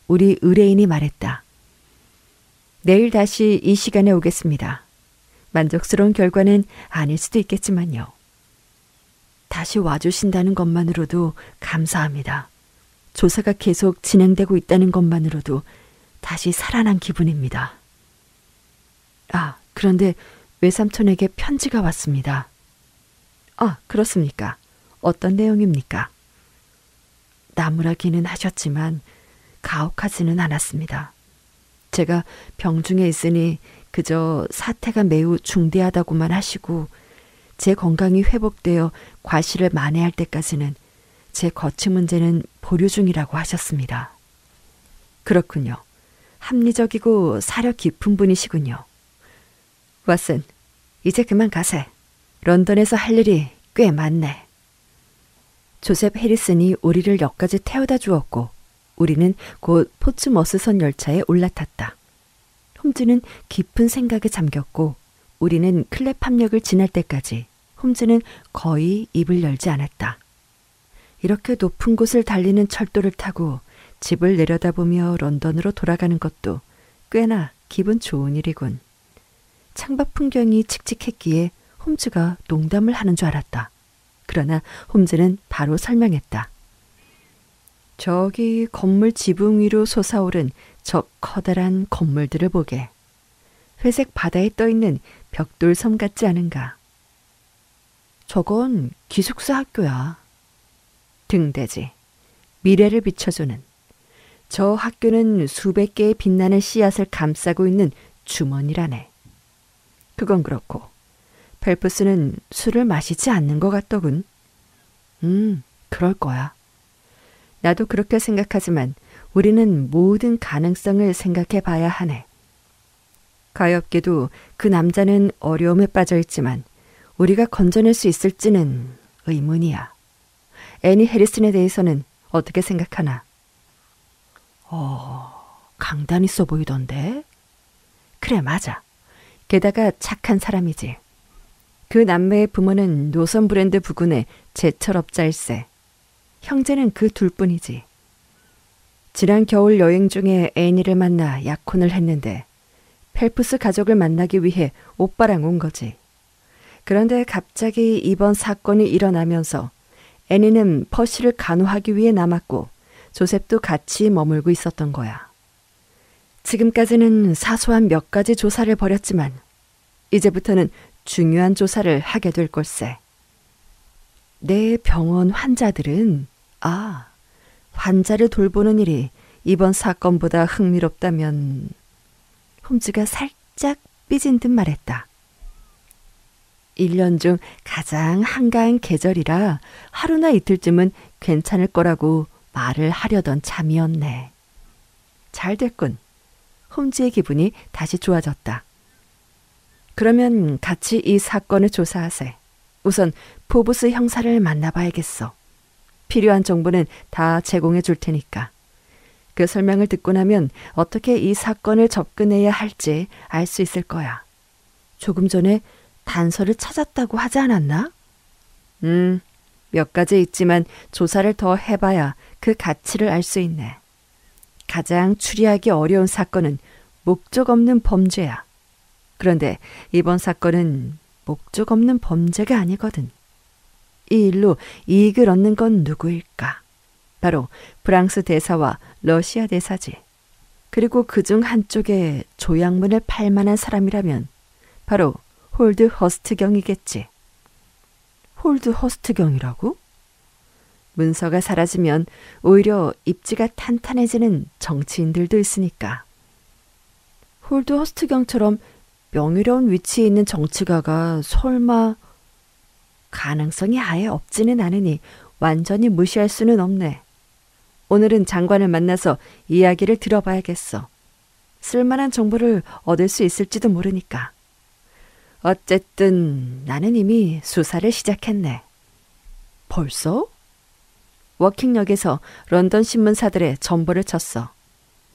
우리 의뢰인이 말했다. 내일 다시 이 시간에 오겠습니다. 만족스러운 결과는 아닐 수도 있겠지만요. 다시 와주신다는 것만으로도 감사합니다. 조사가 계속 진행되고 있다는 것만으로도 다시 살아난 기분입니다. 아, 그런데 외삼촌에게 편지가 왔습니다. 아, 그렇습니까? 어떤 내용입니까? 나무라기는 하셨지만 가혹하지는 않았습니다. 제가 병중에 있으니 그저 사태가 매우 중대하다고만 하시고 제 건강이 회복되어 과실을 만회할 때까지는 제 거취 문제는 보류 중이라고 하셨습니다. 그렇군요. 합리적이고 사려 깊은 분이시군요. 왓슨, 이제 그만 가세. 런던에서 할 일이 꽤 많네. 조셉 해리슨이 우리를 역까지 태워다 주었고 우리는 곧 포츠머스선 열차에 올라탔다. 홈즈는 깊은 생각에 잠겼고 우리는 클랩함역을 지날 때까지 홈즈는 거의 입을 열지 않았다. 이렇게 높은 곳을 달리는 철도를 타고 집을 내려다보며 런던으로 돌아가는 것도 꽤나 기분 좋은 일이군. 창밖 풍경이 칙칙했기에 홈즈가 농담을 하는 줄 알았다. 그러나 홈즈는 바로 설명했다. 저기 건물 지붕 위로 솟아오른 저 커다란 건물들을 보게. 회색 바다에 떠있는 벽돌섬 같지 않은가? 저건 기숙사 학교야. 등대지. 미래를 비춰주는. 저 학교는 수백 개의 빛나는 씨앗을 감싸고 있는 주머니라네. 그건 그렇고 펠프스는 술을 마시지 않는 것 같더군. 그럴 거야. 나도 그렇게 생각하지만 우리는 모든 가능성을 생각해 봐야 하네. 가엾게도 그 남자는 어려움에 빠져 있지만 우리가 건져낼 수 있을지는 의문이야. 애니 해리슨에 대해서는 어떻게 생각하나? 강단 있어 보이던데? 그래, 맞아. 게다가 착한 사람이지. 그 남매의 부모는 노선 브랜드 부군의 제철업자일세. 형제는 그 둘뿐이지. 지난 겨울 여행 중에 애니를 만나 약혼을 했는데 펠프스 가족을 만나기 위해 오빠랑 온 거지. 그런데 갑자기 이번 사건이 일어나면서 애니는 퍼시를 간호하기 위해 남았고 조셉도 같이 머물고 있었던 거야. 지금까지는 사소한 몇 가지 조사를 벌였지만 이제부터는 중요한 조사를 하게 될 걸세. 내 병원 환자들은 환자를 돌보는 일이 이번 사건보다 흥미롭다면 홈즈가 살짝 삐진 듯 말했다. 1년 중 가장 한가한 계절이라 하루나 이틀쯤은 괜찮을 거라고 말을 하려던 참이었네. 잘 됐군. 홈즈의 기분이 다시 좋아졌다. 그러면 같이 이 사건을 조사하세. 우선 포브스 형사를 만나봐야겠어. 필요한 정보는 다 제공해 줄 테니까. 그 설명을 듣고 나면 어떻게 이 사건을 접근해야 할지 알 수 있을 거야. 조금 전에 단서를 찾았다고 하지 않았나? 몇 가지 있지만 조사를 더 해봐야 그 가치를 알 수 있네. 가장 추리하기 어려운 사건은 목적 없는 범죄야. 그런데 이번 사건은 목적 없는 범죄가 아니거든. 이 일로 이익을 얻는 건 누구일까? 바로 프랑스 대사와 러시아 대사지. 그리고 그중 한쪽에 조약문을 팔 만한 사람이라면 바로 홀드 허스트경이겠지. 홀드 허스트경이라고? 문서가 사라지면 오히려 입지가 탄탄해지는 정치인들도 있으니까. 홀드 허스트경처럼 명예로운 위치에 있는 정치가가 설마... 가능성이 아예 없지는 않으니 완전히 무시할 수는 없네. 오늘은 장관을 만나서 이야기를 들어봐야겠어. 쓸만한 정보를 얻을 수 있을지도 모르니까. 어쨌든 나는 이미 수사를 시작했네. 벌써? 워킹역에서 런던 신문사들의 전보를 쳤어.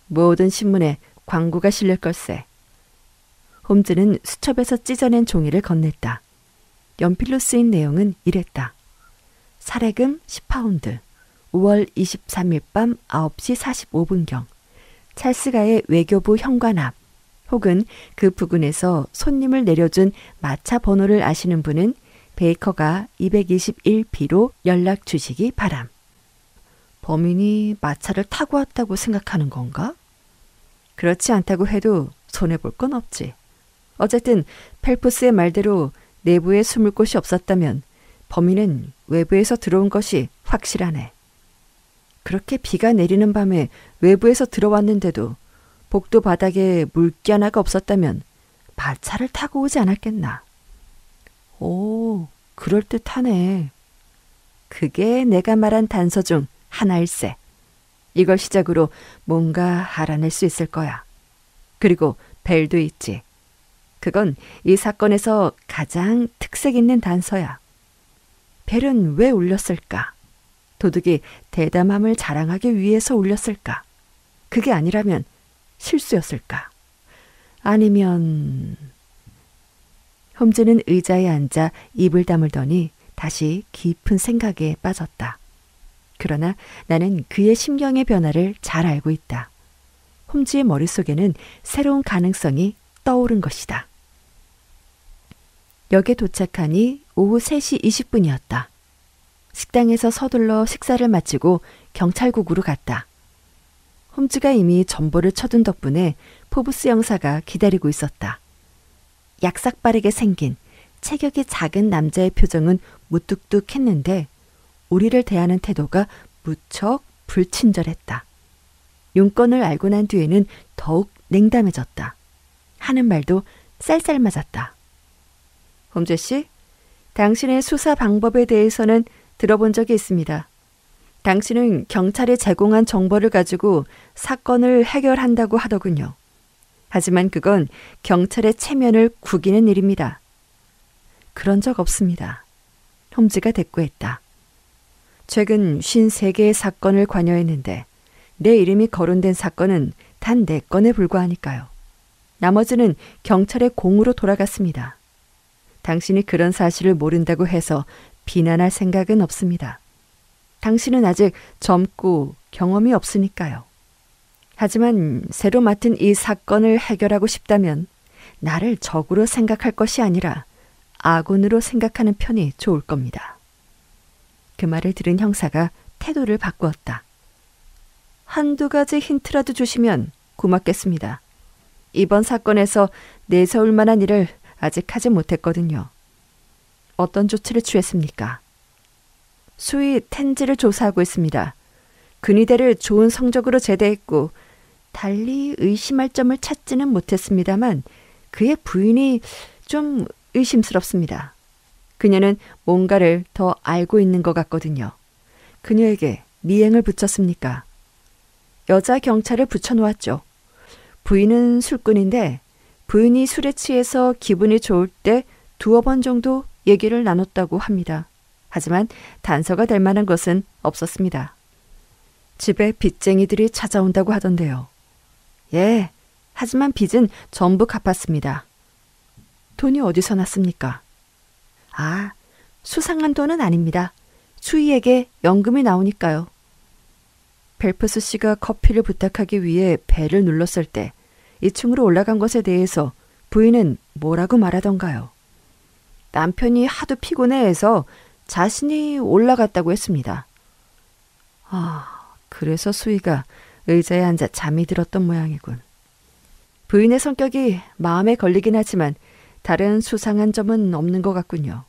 모든 신문에 광고가 실릴 걸세. 홈즈는 수첩에서 찢어낸 종이를 건넸다. 연필로 쓰인 내용은 이랬다. 살해금 10파운드, 5월 23일 밤 9시 45분경, 찰스가의 외교부 현관 앞, 혹은 그 부근에서 손님을 내려준 마차 번호를 아시는 분은 베이커가 221B로 연락 주시기 바람. 범인이 마차를 타고 왔다고 생각하는 건가? 그렇지 않다고 해도 손해볼 건 없지. 어쨌든 펠프스의 말대로 내부에 숨을 곳이 없었다면 범인은 외부에서 들어온 것이 확실하네. 그렇게 비가 내리는 밤에 외부에서 들어왔는데도 복도 바닥에 물기 하나가 없었다면 마차를 타고 오지 않았겠나. 오, 그럴듯하네. 그게 내가 말한 단서 중 하나일세. 이걸 시작으로 뭔가 알아낼 수 있을 거야. 그리고 벨도 있지. 그건 이 사건에서 가장 특색 있는 단서야. 벨은 왜 울렸을까? 도둑이 대담함을 자랑하기 위해서 울렸을까? 그게 아니라면 실수였을까? 아니면... 홈즈는 의자에 앉아 입을 다물더니 다시 깊은 생각에 빠졌다. 그러나 나는 그의 심경의 변화를 잘 알고 있다. 홈즈의 머릿속에는 새로운 가능성이 떠오른 것이다. 역에 도착하니 오후 3시 20분이었다. 식당에서 서둘러 식사를 마치고 경찰국으로 갔다. 홈즈가 이미 전보를 쳐둔 덕분에 포브스 형사가 기다리고 있었다. 약삭빠르게 생긴 체격이 작은 남자의 표정은 무뚝뚝했는데 우리를 대하는 태도가 무척 불친절했다. 용건을 알고 난 뒤에는 더욱 냉담해졌다. 하는 말도 쌀쌀맞았다. 홈즈 씨, 당신의 수사 방법에 대해서는 들어본 적이 있습니다. 당신은 경찰이 제공한 정보를 가지고 사건을 해결한다고 하더군요. 하지만 그건 경찰의 체면을 구기는 일입니다. 그런 적 없습니다. 홈즈가 대꾸했다. 최근 53개의 사건을 관여했는데 내 이름이 거론된 사건은 단 4건에 불과하니까요. 나머지는 경찰의 공으로 돌아갔습니다. 당신이 그런 사실을 모른다고 해서 비난할 생각은 없습니다. 당신은 아직 젊고 경험이 없으니까요. 하지만 새로 맡은 이 사건을 해결하고 싶다면 나를 적으로 생각할 것이 아니라 아군으로 생각하는 편이 좋을 겁니다. 그 말을 들은 형사가 태도를 바꾸었다. 한두 가지 힌트라도 주시면 고맙겠습니다. 이번 사건에서 내세울 만한 일을 아직 하지 못했거든요. 어떤 조치를 취했습니까? 수위 텐지를 조사하고 있습니다. 근위대를 좋은 성적으로 제대했고 달리 의심할 점을 찾지는 못했습니다만 그의 부인이 좀 의심스럽습니다. 그녀는 뭔가를 더 알고 있는 것 같거든요. 그녀에게 미행을 붙였습니까? 여자 경찰을 붙여놓았죠. 부인은 술꾼인데 부인이 술에 취해서 기분이 좋을 때 2번 정도 얘기를 나눴다고 합니다. 하지만 단서가 될 만한 것은 없었습니다. 집에 빚쟁이들이 찾아온다고 하던데요. 예, 하지만 빚은 전부 갚았습니다. 돈이 어디서 났습니까? 아, 수상한 돈은 아닙니다. 수희에게 연금이 나오니까요. 펠프스 씨가 커피를 부탁하기 위해 벨을 눌렀을 때 2층으로 올라간 것에 대해서 부인은 뭐라고 말하던가요? 남편이 하도 피곤해해서 자신이 올라갔다고 했습니다. 그래서 수희가 의자에 앉아 잠이 들었던 모양이군. 부인의 성격이 마음에 걸리긴 하지만 다른 수상한 점은 없는 것 같군요.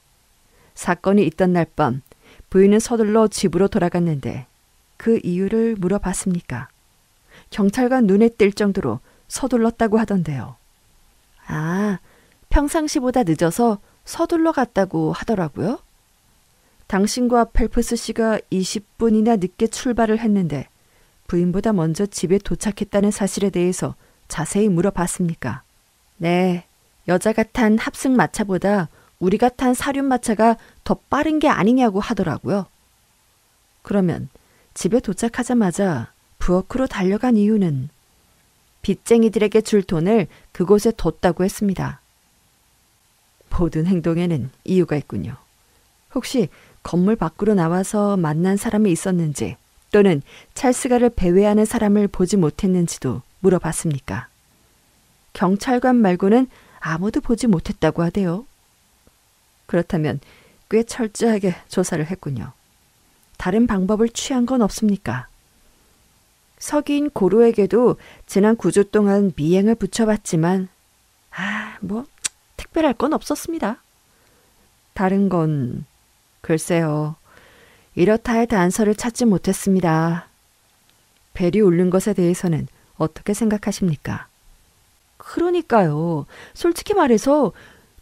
사건이 있던 날 밤 부인은 서둘러 집으로 돌아갔는데 그 이유를 물어봤습니까? 경찰관 눈에 띌 정도로 서둘렀다고 하던데요. 평상시보다 늦어서 서둘러 갔다고 하더라고요. 당신과 펠프스 씨가 20분이나 늦게 출발을 했는데 부인보다 먼저 집에 도착했다는 사실에 대해서 자세히 물어봤습니까? 네, 여자가 탄 합승마차보다 우리가 탄 사륜마차가 더 빠른 게 아니냐고 하더라고요. 그러면 집에 도착하자마자 부엌으로 달려간 이유는 빚쟁이들에게 줄 돈을 그곳에 뒀다고 했습니다. 모든 행동에는 이유가 있군요. 혹시 건물 밖으로 나와서 만난 사람이 있었는지 또는 찰스가를 배회하는 사람을 보지 못했는지도 물어봤습니까? 경찰관 말고는 아무도 보지 못했다고 하대요. 그렇다면 꽤 철저하게 조사를 했군요. 다른 방법을 취한 건 없습니까? 서기인 고로에게도 지난 9주 동안 미행을 붙여봤지만 특별할 건 없었습니다. 다른 건 글쎄요. 이렇다 할 단서를 찾지 못했습니다. 벨이 울린 것에 대해서는 어떻게 생각하십니까? 그러니까요. 솔직히 말해서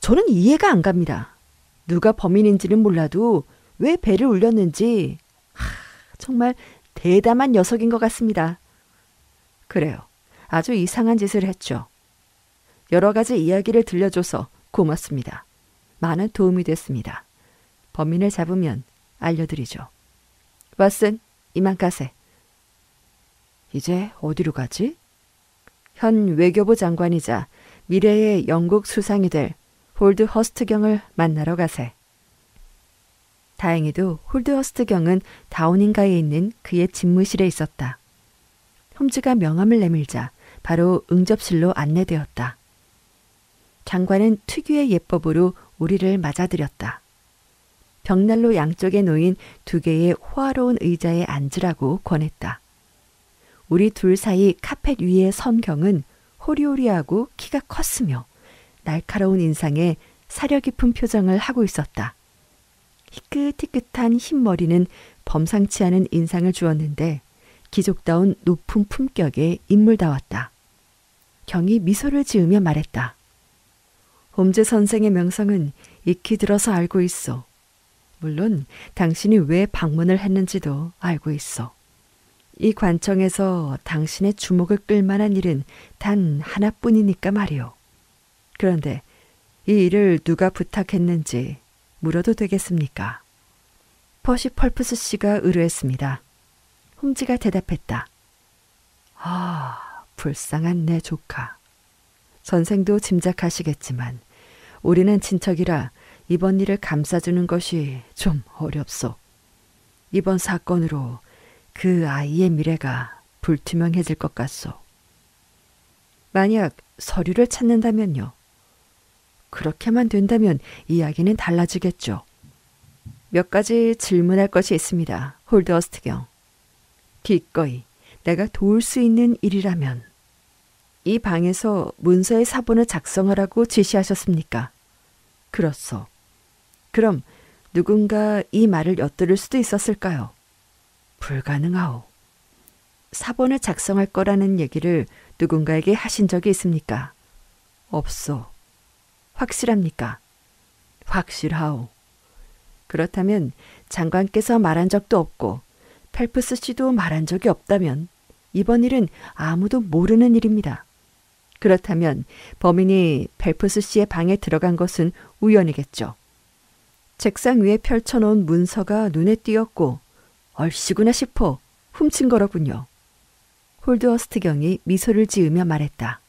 저는 이해가 안 갑니다. 누가 범인인지는 몰라도 왜 벨을 울렸는지 정말 대담한 녀석인 것 같습니다. 그래요. 아주 이상한 짓을 했죠. 여러 가지 이야기를 들려줘서 고맙습니다. 많은 도움이 됐습니다. 범인을 잡으면 알려드리죠. 왓슨, 이만 가세. 이제 어디로 가지? 현 외교부 장관이자 미래의 영국 수상이 될 홀드 허스트경을 만나러 가세. 다행히도 홀드 허스트경은 다우닝가에 있는 그의 집무실에 있었다. 홈즈가 명함을 내밀자 바로 응접실로 안내되었다. 장관은 특유의 예법으로 우리를 맞아들였다. 벽난로 양쪽에 놓인 2개의 호화로운 의자에 앉으라고 권했다. 우리 둘 사이 카펫 위의 선경은 호리호리하고 키가 컸으며 날카로운 인상에 사려 깊은 표정을 하고 있었다. 희끗희끗한 흰머리는 범상치 않은 인상을 주었는데 기족다운 높은 품격에 인물다웠다. 경이 미소를 지으며 말했다. 홈즈 선생의 명성은 익히 들어서 알고 있어. 물론 당신이 왜 방문을 했는지도 알고 있어. 이 관청에서 당신의 주목을 끌만한 일은 단 하나뿐이니까 말이오. 그런데 이 일을 누가 부탁했는지 물어도 되겠습니까? 퍼시 펄프스 씨가 의뢰했습니다. 홈즈가 대답했다. 불쌍한 내 조카. 선생도 짐작하시겠지만 우리는 친척이라 이번 일을 감싸주는 것이 좀 어렵소. 이번 사건으로 그 아이의 미래가 불투명해질 것 같소. 만약 서류를 찾는다면요. 그렇게만 된다면 이야기는 달라지겠죠. 몇 가지 질문할 것이 있습니다. 홀드허스트경. 기꺼이 내가 도울 수 있는 일이라면. 이 방에서 문서의 사본을 작성하라고 지시하셨습니까? 그렇소. 그럼 누군가 이 말을 엿들을 수도 있었을까요? 불가능하오. 사본을 작성할 거라는 얘기를 누군가에게 하신 적이 있습니까? 없소. 확실합니까? 확실하오. 그렇다면 장관께서 말한 적도 없고 펠프스 씨도 말한 적이 없다면 이번 일은 아무도 모르는 일입니다. 그렇다면 범인이 펠프스 씨의 방에 들어간 것은 우연이겠죠. 책상 위에 펼쳐놓은 문서가 눈에 띄었고 얼씨구나 싶어 훔친 거로군요. 홀드허스트 경이 미소를 지으며 말했다.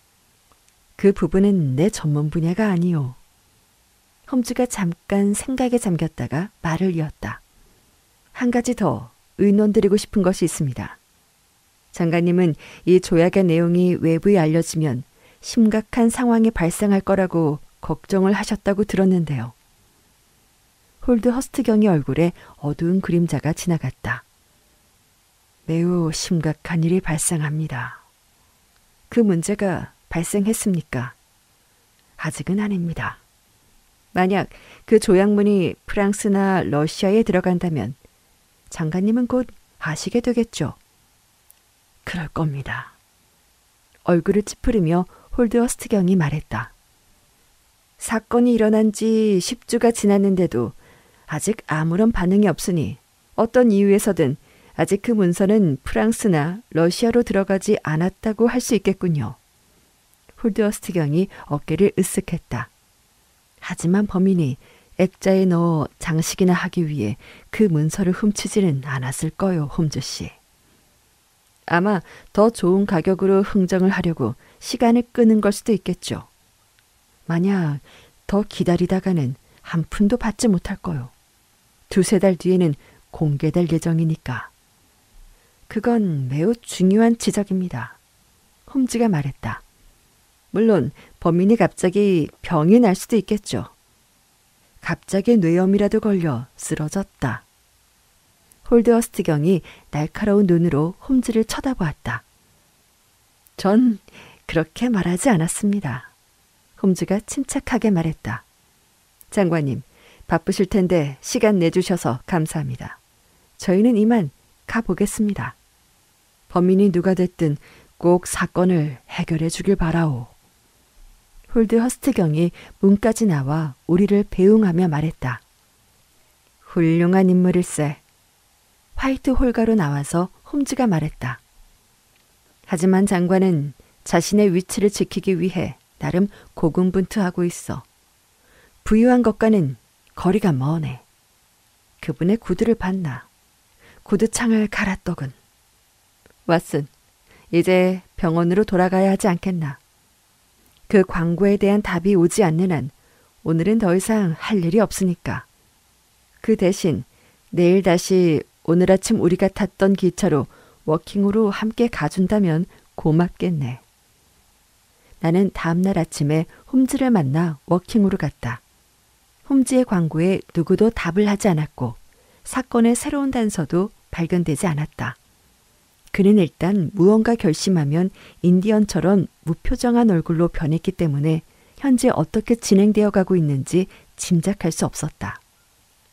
그 부분은 내 전문 분야가 아니오. 홈즈가 잠깐 생각에 잠겼다가 말을 이었다. 한 가지 더 의논드리고 싶은 것이 있습니다. 장관님은 이 조약의 내용이 외부에 알려지면 심각한 상황이 발생할 거라고 걱정을 하셨다고 들었는데요. 홀드허스트 경의 얼굴에 어두운 그림자가 지나갔다. 매우 심각한 일이 발생합니다. 그 문제가 발생했습니까? 아직은 아닙니다. 만약 그 조약문이 프랑스나 러시아에 들어간다면 장관님은 곧 아시게 되겠죠. 그럴 겁니다. 얼굴을 찌푸리며 홀드허스트 경이 말했다. 사건이 일어난 지 10주가 지났는데도 아직 아무런 반응이 없으니 어떤 이유에서든 아직 그 문서는 프랑스나 러시아로 들어가지 않았다고 할 수 있겠군요. 홀드허스트 경이 어깨를 으쓱했다. 하지만 범인이 액자에 넣어 장식이나 하기 위해 그 문서를 훔치지는 않았을 거요, 홈즈 씨. 아마 더 좋은 가격으로 흥정을 하려고 시간을 끄는 걸 수도 있겠죠. 만약 더 기다리다가는 한 푼도 받지 못할 거요. 2-3달 뒤에는 공개될 예정이니까. 그건 매우 중요한 지적입니다. 홈즈가 말했다. 물론 범인이 갑자기 병이 날 수도 있겠죠. 갑자기 뇌염이라도 걸려 쓰러졌다. 홀드허스트 경이 날카로운 눈으로 홈즈를 쳐다보았다. 전 그렇게 말하지 않았습니다. 홈즈가 침착하게 말했다. 장관님, 바쁘실 텐데 시간 내주셔서 감사합니다. 저희는 이만 가보겠습니다. 범인이 누가 됐든 꼭 사건을 해결해 주길 바라오. 홀드허스트 경이 문까지 나와 우리를 배웅하며 말했다. 훌륭한 인물일세. 화이트 홀가로 나와서 홈즈가 말했다. 하지만 장관은 자신의 위치를 지키기 위해 나름 고군분투하고 있어. 부유한 것과는 거리가 머네. 그분의 구두를 봤나. 구두창을 갈았더군. 왓슨, 이제 병원으로 돌아가야 하지 않겠나. 그 광고에 대한 답이 오지 않는 한 오늘은 더 이상 할 일이 없으니까. 그 대신 내일 다시 오늘 아침 우리가 탔던 기차로 워킹으로 함께 가준다면 고맙겠네. 나는 다음날 아침에 홈즈를 만나 워킹으로 갔다. 홈즈의 광고에 누구도 답을 하지 않았고 사건의 새로운 단서도 발견되지 않았다. 그는 일단 무언가 결심하면 인디언처럼 무표정한 얼굴로 변했기 때문에 현재 어떻게 진행되어 가고 있는지 짐작할 수 없었다.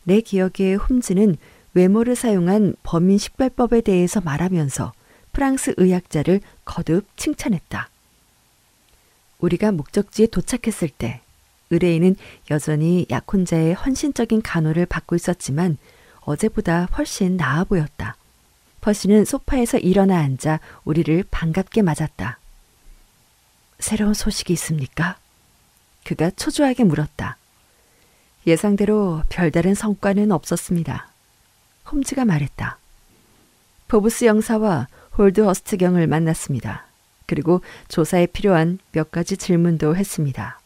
내 기억에 홈즈는 외모를 사용한 범인식별법에 대해서 말하면서 프랑스 의학자를 거듭 칭찬했다. 우리가 목적지에 도착했을 때 의뢰인은 여전히 약혼자의 헌신적인 간호를 받고 있었지만 어제보다 훨씬 나아 보였다. 퍼시는 소파에서 일어나 앉아 우리를 반갑게 맞았다. 새로운 소식이 있습니까? 그가 초조하게 물었다. 예상대로 별다른 성과는 없었습니다. 홈즈가 말했다. 포브스 영사와 홀드허스트 경을 만났습니다. 그리고 조사에 필요한 몇 가지 질문도 했습니다.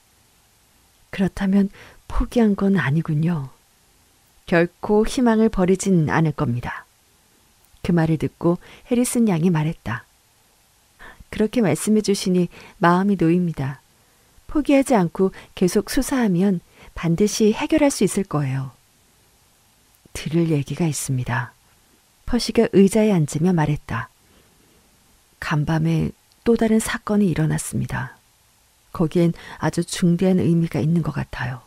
그렇다면 포기한 건 아니군요. 결코 희망을 버리진 않을 겁니다. 그 말을 듣고 해리슨 양이 말했다. 그렇게 말씀해 주시니 마음이 놓입니다. 포기하지 않고 계속 수사하면 반드시 해결할 수 있을 거예요. 들을 얘기가 있습니다. 퍼시가 의자에 앉으며 말했다. 간밤에 또 다른 사건이 일어났습니다. 거기엔 아주 중대한 의미가 있는 것 같아요.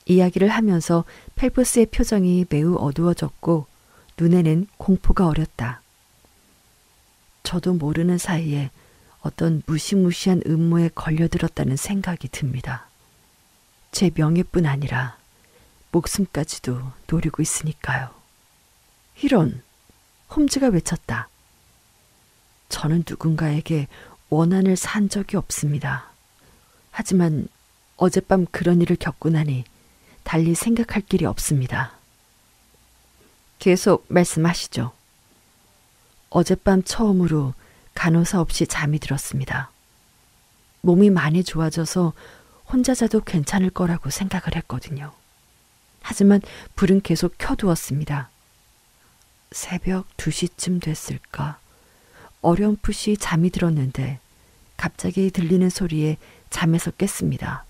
이야기를 하면서 펠프스의 표정이 매우 어두워졌고 눈에는 공포가 어렸다. 저도 모르는 사이에 어떤 무시무시한 음모에 걸려들었다는 생각이 듭니다. 제 명예뿐 아니라 목숨까지도 노리고 있으니까요. 이런, 홈즈가 외쳤다. 저는 누군가에게 원한을 산 적이 없습니다. 하지만 어젯밤 그런 일을 겪고 나니 달리 생각할 길이 없습니다. 계속 말씀하시죠. 어젯밤 처음으로 간호사 없이 잠이 들었습니다. 몸이 많이 좋아져서 혼자 자도 괜찮을 거라고 생각을 했거든요. 하지만 불은 계속 켜두었습니다. 새벽 2시쯤 됐을까? 어렴풋이 잠이 들었는데 갑자기 들리는 소리에 잠에서 깼습니다.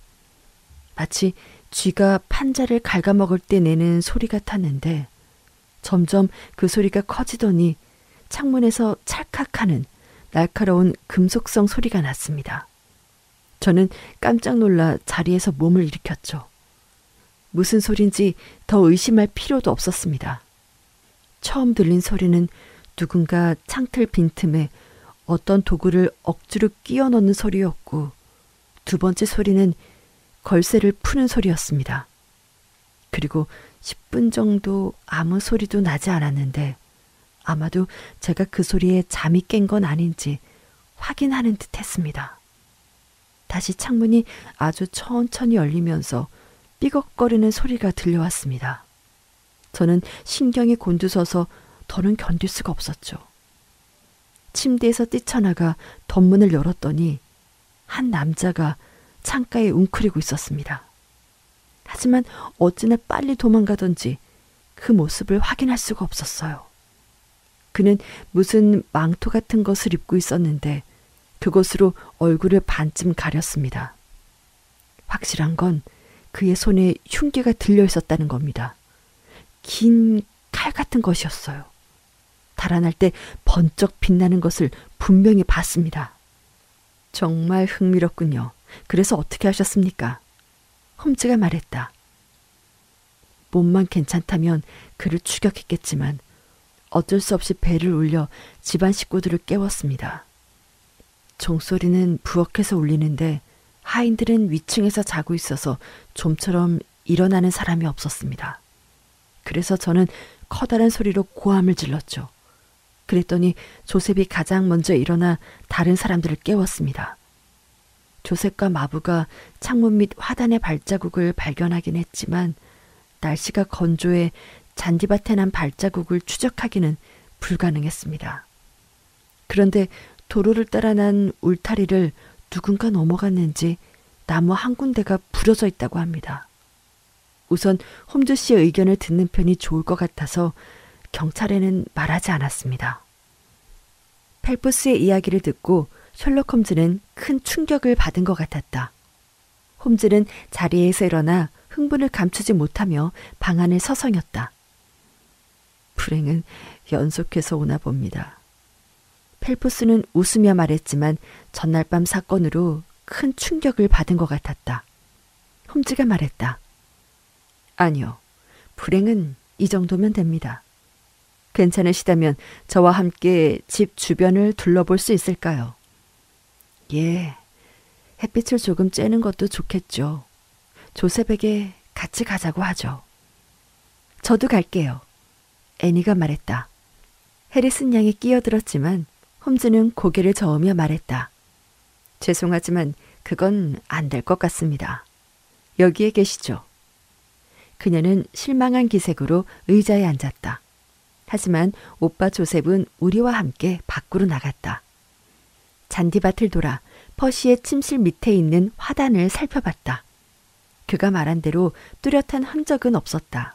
마치 쥐가 판자를 갉아먹을 때 내는 소리 같았는데 점점 그 소리가 커지더니 창문에서 찰칵하는 날카로운 금속성 소리가 났습니다. 저는 깜짝 놀라 자리에서 몸을 일으켰죠. 무슨 소린지 더 의심할 필요도 없었습니다. 처음 들린 소리는 누군가 창틀 빈틈에 어떤 도구를 억지로 끼워 넣는 소리였고, 두 번째 소리는 걸쇠를 푸는 소리였습니다. 그리고 10분 정도 아무 소리도 나지 않았는데 아마도 제가 그 소리에 잠이 깬 건 아닌지 확인하는 듯 했습니다. 다시 창문이 아주 천천히 열리면서 삐걱거리는 소리가 들려왔습니다. 저는 신경이 곤두서서 더는 견딜 수가 없었죠. 침대에서 뛰쳐나가 덧문을 열었더니 한 남자가 창가에 웅크리고 있었습니다. 하지만 어찌나 빨리 도망가던지 그 모습을 확인할 수가 없었어요. 그는 무슨 망토 같은 것을 입고 있었는데 그것으로 얼굴을 반쯤 가렸습니다. 확실한 건 그의 손에 흉기가 들려 있었다는 겁니다. 긴 칼 같은 것이었어요. 달아날 때 번쩍 빛나는 것을 분명히 봤습니다. 정말 흥미롭군요. 그래서 어떻게 하셨습니까? 홈즈가 말했다. 몸만 괜찮다면 그를 추격했겠지만 어쩔 수 없이 배를 울려 집안 식구들을 깨웠습니다. 종소리는 부엌에서 울리는데 하인들은 위층에서 자고 있어서 좀처럼 일어나는 사람이 없었습니다. 그래서 저는 커다란 소리로 고함을 질렀죠. 그랬더니 조셉이 가장 먼저 일어나 다른 사람들을 깨웠습니다. 조셉과 마부가 창문 및 화단의 발자국을 발견하긴 했지만 날씨가 건조해 잔디밭에 난 발자국을 추적하기는 불가능했습니다. 그런데 도로를 따라 난 울타리를 누군가 넘어갔는지 나무 한 군데가 부러져 있다고 합니다. 우선 홈즈 씨의 의견을 듣는 편이 좋을 것 같아서 경찰에는 말하지 않았습니다. 펠프스의 이야기를 듣고 셜록 홈즈는 큰 충격을 받은 것 같았다. 홈즈는 자리에서 일어나 흥분을 감추지 못하며 방 안을 서성였다. 불행은 연속해서 오나 봅니다. 펠프스는 웃으며 말했지만 전날 밤 사건으로 큰 충격을 받은 것 같았다. 홈즈가 말했다. 아니요, 불행은 이 정도면 됩니다. 괜찮으시다면 저와 함께 집 주변을 둘러볼 수 있을까요? 예, 햇빛을 조금 쬐는 것도 좋겠죠. 조셉에게 같이 가자고 하죠. 저도 갈게요. 애니가 말했다. 해리슨 양이 끼어들었지만 홈즈는 고개를 저으며 말했다. 죄송하지만 그건 안 될 것 같습니다. 여기에 계시죠. 그녀는 실망한 기색으로 의자에 앉았다. 하지만 오빠 조셉은 우리와 함께 밖으로 나갔다. 잔디밭을 돌아 퍼시의 침실 밑에 있는 화단을 살펴봤다. 그가 말한 대로 뚜렷한 흔적은 없었다.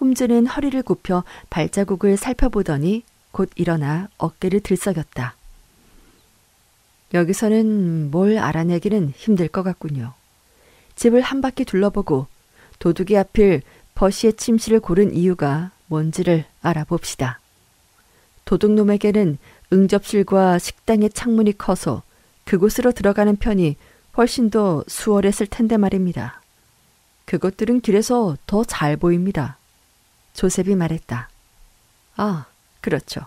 홈즈는 허리를 굽혀 발자국을 살펴보더니 곧 일어나 어깨를 들썩였다. 여기서는 뭘 알아내기는 힘들 것 같군요. 집을 한 바퀴 둘러보고 도둑이 하필 버시의 침실을 고른 이유가 뭔지를 알아봅시다. 도둑놈에게는 응접실과 식당의 창문이 커서 그곳으로 들어가는 편이 훨씬 더 수월했을 텐데 말입니다. 그것들은 길에서 더 잘 보입니다. 조셉이 말했다. 아, 그렇죠.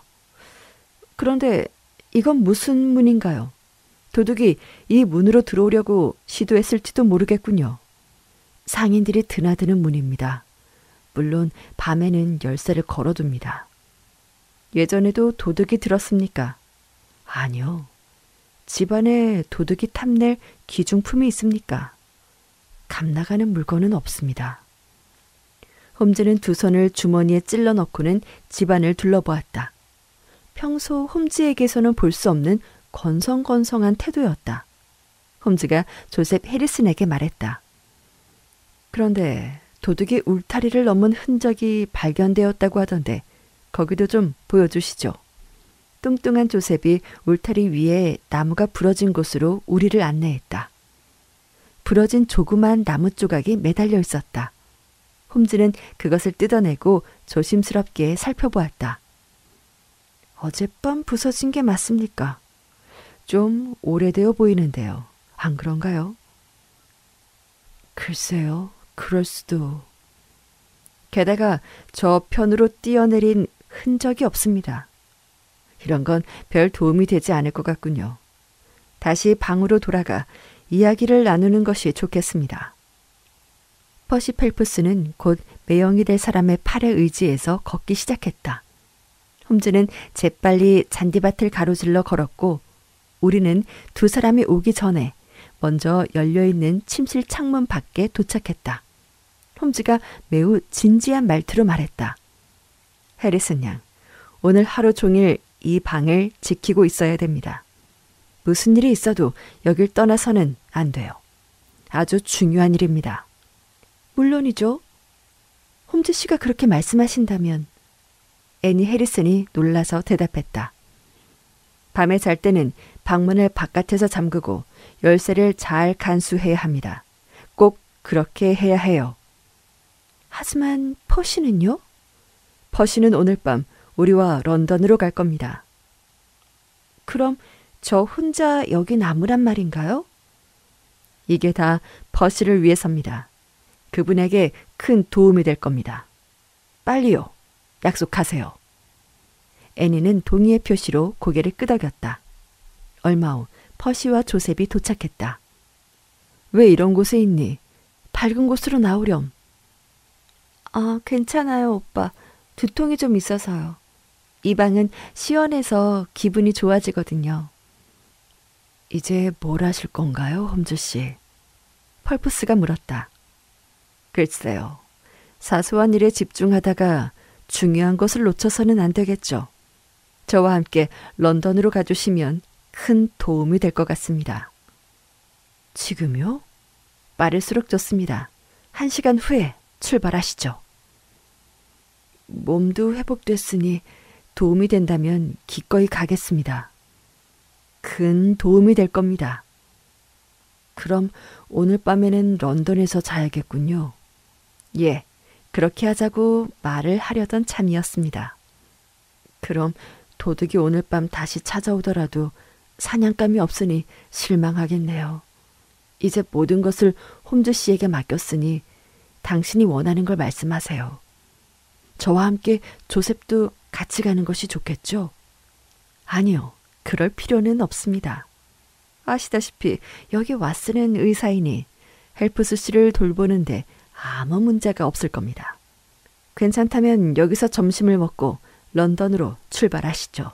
그런데 이건 무슨 문인가요? 도둑이 이 문으로 들어오려고 시도했을지도 모르겠군요. 상인들이 드나드는 문입니다. 물론 밤에는 열쇠를 걸어둡니다. 예전에도 도둑이 들었습니까? 아니요. 집안에 도둑이 탐낼 귀중품이 있습니까? 감나가는 물건은 없습니다. 홈즈는 두 손을 주머니에 찔러 넣고는 집안을 둘러보았다. 평소 홈즈에게서는 볼 수 없는 건성건성한 태도였다. 홈즈가 조셉 해리슨에게 말했다. 그런데 도둑이 울타리를 넘은 흔적이 발견되었다고 하던데 거기도 좀 보여주시죠. 뚱뚱한 조셉이 울타리 위에 나무가 부러진 곳으로 우리를 안내했다. 부러진 조그만 나무 조각이 매달려 있었다. 홈즈는 그것을 뜯어내고 조심스럽게 살펴보았다. 어젯밤 부서진 게 맞습니까? 좀 오래되어 보이는데요. 안 그런가요? 글쎄요. 그럴 수도. 게다가 저편으로 뛰어내린 흔적이 없습니다. 이런 건 별 도움이 되지 않을 것 같군요. 다시 방으로 돌아가 이야기를 나누는 것이 좋겠습니다. 퍼시 펠프스는 곧 매형이 될 사람의 팔에 의지해서 걷기 시작했다. 홈즈는 재빨리 잔디밭을 가로질러 걸었고 우리는 두 사람이 오기 전에 먼저 열려있는 침실 창문 밖에 도착했다. 홈즈가 매우 진지한 말투로 말했다. 해리슨 양, 오늘 하루 종일 이 방을 지키고 있어야 됩니다. 무슨 일이 있어도 여길 떠나서는 안 돼요. 아주 중요한 일입니다. 물론이죠. 홈즈 씨가 그렇게 말씀하신다면. 애니 해리슨이 놀라서 대답했다. 밤에 잘 때는 방문을 바깥에서 잠그고 열쇠를 잘 간수해야 합니다. 꼭 그렇게 해야 해요. 하지만 퍼시는요? 퍼시는 오늘 밤 우리와 런던으로 갈 겁니다. 그럼 저 혼자 여기 남으란 말인가요? 이게 다 퍼시를 위해서입니다. 그분에게 큰 도움이 될 겁니다. 빨리요. 약속하세요. 애니는 동의의 표시로 고개를 끄덕였다. 얼마 후 퍼시와 조셉이 도착했다. 왜 이런 곳에 있니? 밝은 곳으로 나오렴. 아, 괜찮아요, 오빠. 두통이 좀 있어서요. 이 방은 시원해서 기분이 좋아지거든요. 이제 뭘 하실 건가요, 홈즈 씨? 펄프스가 물었다. 글쎄요. 사소한 일에 집중하다가 중요한 것을 놓쳐서는 안 되겠죠. 저와 함께 런던으로 가주시면 큰 도움이 될 것 같습니다. 지금요? 빠를수록 좋습니다. 1시간 후에 출발하시죠. 몸도 회복됐으니 도움이 된다면 기꺼이 가겠습니다. 큰 도움이 될 겁니다. 그럼 오늘 밤에는 런던에서 자야겠군요. 예, 그렇게 하자고 말을 하려던 참이었습니다. 그럼 도둑이 오늘 밤 다시 찾아오더라도 사냥감이 없으니 실망하겠네요. 이제 모든 것을 홈즈 씨에게 맡겼으니 당신이 원하는 걸 말씀하세요. 저와 함께 조셉도 같이 가는 것이 좋겠죠? 아니요, 그럴 필요는 없습니다. 아시다시피 여기 왓슨은 의사이니 헬프스 씨를 돌보는데 아무 문제가 없을 겁니다. 괜찮다면 여기서 점심을 먹고 런던으로 출발하시죠.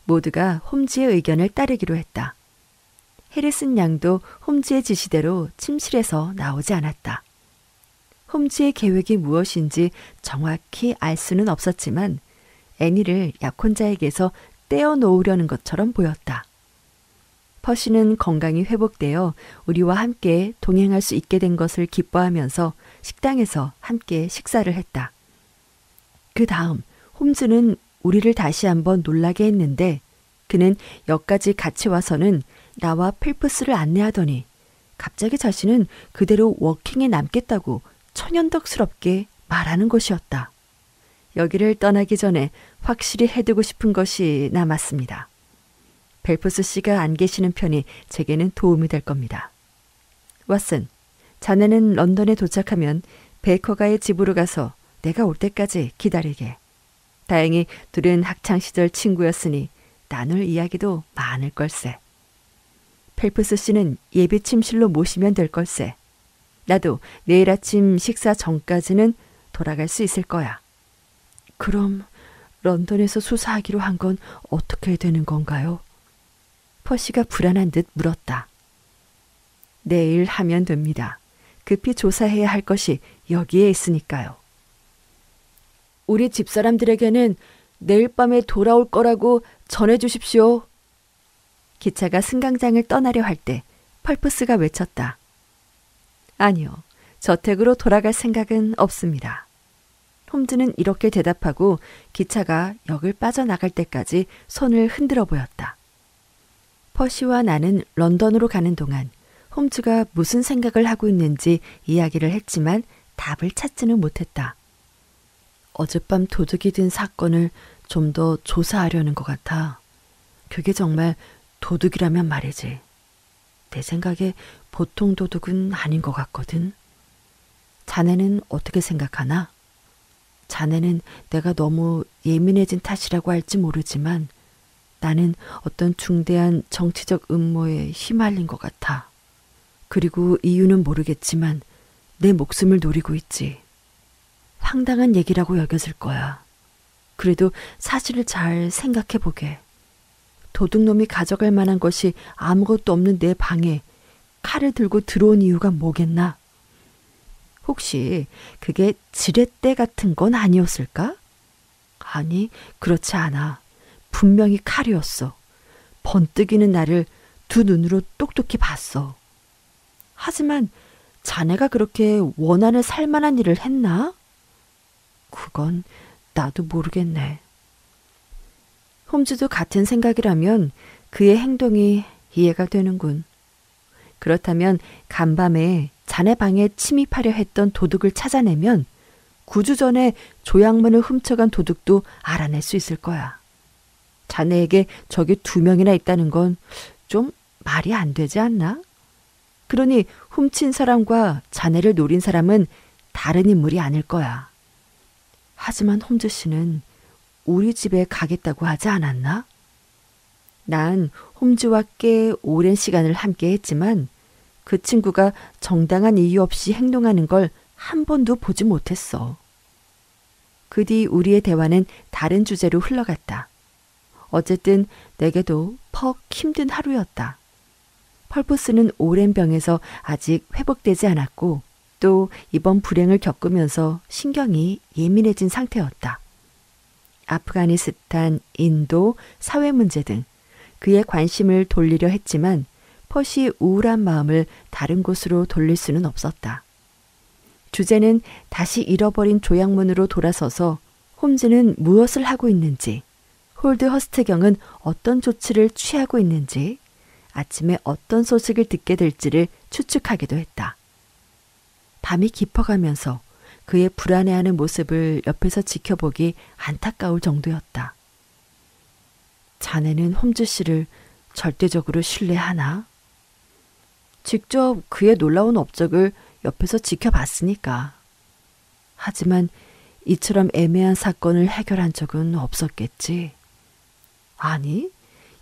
모두가 홈즈의 의견을 따르기로 했다. 해리슨 양도 홈즈의 지시대로 침실에서 나오지 않았다. 홈즈의 계획이 무엇인지 정확히 알 수는 없었지만 애니를 약혼자에게서 떼어놓으려는 것처럼 보였다. 퍼시는 건강이 회복되어 우리와 함께 동행할 수 있게 된 것을 기뻐하면서 식당에서 함께 식사를 했다. 그 다음 홈즈는 우리를 다시 한번 놀라게 했는데 그는 역까지 같이 와서는 나와 펠프스를 안내하더니 갑자기 자신은 그대로 워킹에 남겠다고 천연덕스럽게 말하는 것이었다. 여기를 떠나기 전에 확실히 해두고 싶은 것이 남았습니다. 펠프스 씨가 안 계시는 편이 제게는 도움이 될 겁니다. 왓슨, 자네는 런던에 도착하면 베이커가의 집으로 가서 내가 올 때까지 기다리게. 다행히 둘은 학창시절 친구였으니 나눌 이야기도 많을 걸세. 펠프스 씨는 예비 침실로 모시면 될 걸세. 나도 내일 아침 식사 전까지는 돌아갈 수 있을 거야. 그럼 런던에서 수사하기로 한 건 어떻게 되는 건가요? 퍼시가 불안한 듯 물었다. 내일 하면 됩니다. 급히 조사해야 할 것이 여기에 있으니까요. 우리 집사람들에게는 내일 밤에 돌아올 거라고 전해주십시오. 기차가 승강장을 떠나려 할 때 펄프스가 외쳤다. 아니요, 저택으로 돌아갈 생각은 없습니다. 홈즈는 이렇게 대답하고 기차가 역을 빠져나갈 때까지 손을 흔들어 보였다. 퍼시와 나는 런던으로 가는 동안 홈즈가 무슨 생각을 하고 있는지 이야기를 했지만 답을 찾지는 못했다. 어젯밤 도둑이 든 사건을 좀 더 조사하려는 것 같아. 그게 정말 도둑이라면 말이지. 내 생각에 보통 도둑은 아닌 것 같거든. 자네는 어떻게 생각하나? 자네는 내가 너무 예민해진 탓이라고 할지 모르지만 나는 어떤 중대한 정치적 음모에 휘말린 것 같아. 그리고 이유는 모르겠지만 내 목숨을 노리고 있지. 황당한 얘기라고 여겨질 거야. 그래도 사실을 잘 생각해 보게. 도둑놈이 가져갈 만한 것이 아무것도 없는 내 방에 칼을 들고 들어온 이유가 뭐겠나? 혹시 그게 지렛대 같은 건 아니었을까? 아니, 그렇지 않아. 분명히 칼이었어. 번뜩이는 나를 두 눈으로 똑똑히 봤어. 하지만 자네가 그렇게 원한을 살 만한 일을 했나? 그건 나도 모르겠네. 홈즈도 같은 생각이라면 그의 행동이 이해가 되는군. 그렇다면 간밤에 자네 방에 침입하려 했던 도둑을 찾아내면 9주 전에 조약문을 훔쳐간 도둑도 알아낼 수 있을 거야. 자네에게 적이 2명이나 있다는 건 좀 말이 안 되지 않나? 그러니 훔친 사람과 자네를 노린 사람은 다른 인물이 아닐 거야. 하지만 홈즈 씨는 우리 집에 가겠다고 하지 않았나? 난 홈즈와 꽤 오랜 시간을 함께 했지만 그 친구가 정당한 이유 없이 행동하는 걸 한 번도 보지 못했어. 그 뒤 우리의 대화는 다른 주제로 흘러갔다. 어쨌든 내게도 퍽 힘든 하루였다. 펄프스는 오랜 병에서 아직 회복되지 않았고 또 이번 불행을 겪으면서 신경이 예민해진 상태였다. 아프가니스탄, 인도, 사회 문제 등 그의 관심을 돌리려 했지만 퍼시의 우울한 마음을 다른 곳으로 돌릴 수는 없었다. 주제는 다시 잃어버린 조약문으로 돌아서서 홈즈는 무엇을 하고 있는지, 홀드 허스트경은 어떤 조치를 취하고 있는지, 아침에 어떤 소식을 듣게 될지를 추측하기도 했다. 밤이 깊어가면서 그의 불안해하는 모습을 옆에서 지켜보기 안타까울 정도였다. 자네는 홈즈 씨를 절대적으로 신뢰하나? 직접 그의 놀라운 업적을 옆에서 지켜봤으니까. 하지만 이처럼 애매한 사건을 해결한 적은 없었겠지. 아니,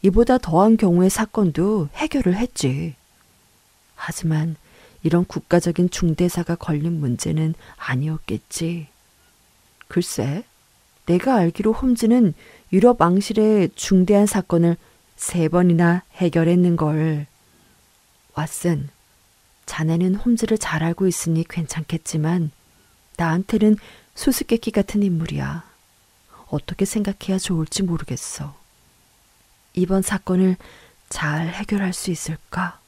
이보다 더한 경우의 사건도 해결을 했지. 하지만 이런 국가적인 중대사가 걸린 문제는 아니었겠지. 글쎄, 내가 알기로 홈즈는 유럽 왕실의 중대한 사건을 3번이나 해결했는걸. 왓슨, 자네는 홈즈를 잘 알고 있으니 괜찮겠지만 나한테는 수수께끼 같은 인물이야. 어떻게 생각해야 좋을지 모르겠어. 이번 사건을 잘 해결할 수 있을까?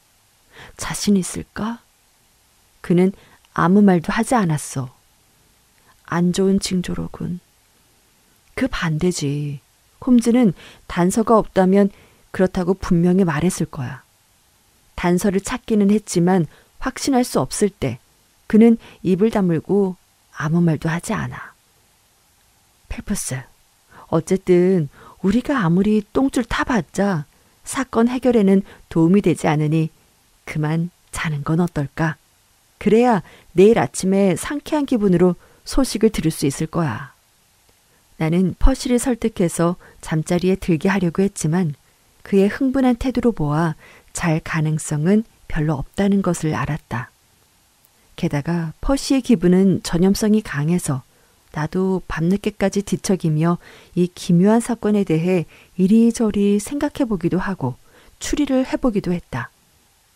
자신 있을까? 그는 아무 말도 하지 않았어. 안 좋은 징조로군. 그 반대지. 홈즈는 단서가 없다면 그렇다고 분명히 말했을 거야. 단서를 찾기는 했지만 확신할 수 없을 때 그는 입을 다물고 아무 말도 하지 않아. 펠프스, 어쨌든 우리가 아무리 똥줄 타봤자 사건 해결에는 도움이 되지 않으니 그만 자는 건 어떨까? 그래야 내일 아침에 상쾌한 기분으로 소식을 들을 수 있을 거야. 나는 퍼시를 설득해서 잠자리에 들게 하려고 했지만 그의 흥분한 태도로 보아 잘 가능성은 별로 없다는 것을 알았다. 게다가 퍼시의 기분은 전염성이 강해서 나도 밤늦게까지 뒤척이며 이 기묘한 사건에 대해 이리저리 생각해보기도 하고 추리를 해보기도 했다.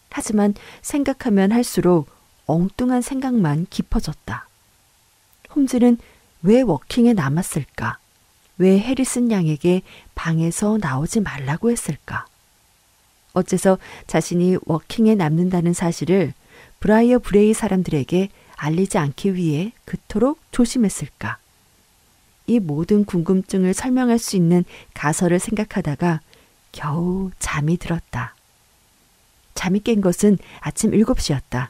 하지만 생각하면 할수록 엉뚱한 생각만 깊어졌다. 홈즈는 왜 워킹에 남았을까? 왜 해리슨 양에게 방에서 나오지 말라고 했을까? 어째서 자신이 워킹에 남는다는 사실을 브라이어 브레이 사람들에게 알리지 않기 위해 그토록 조심했을까? 이 모든 궁금증을 설명할 수 있는 가설을 생각하다가 겨우 잠이 들었다. 잠이 깬 것은 아침 7시였다.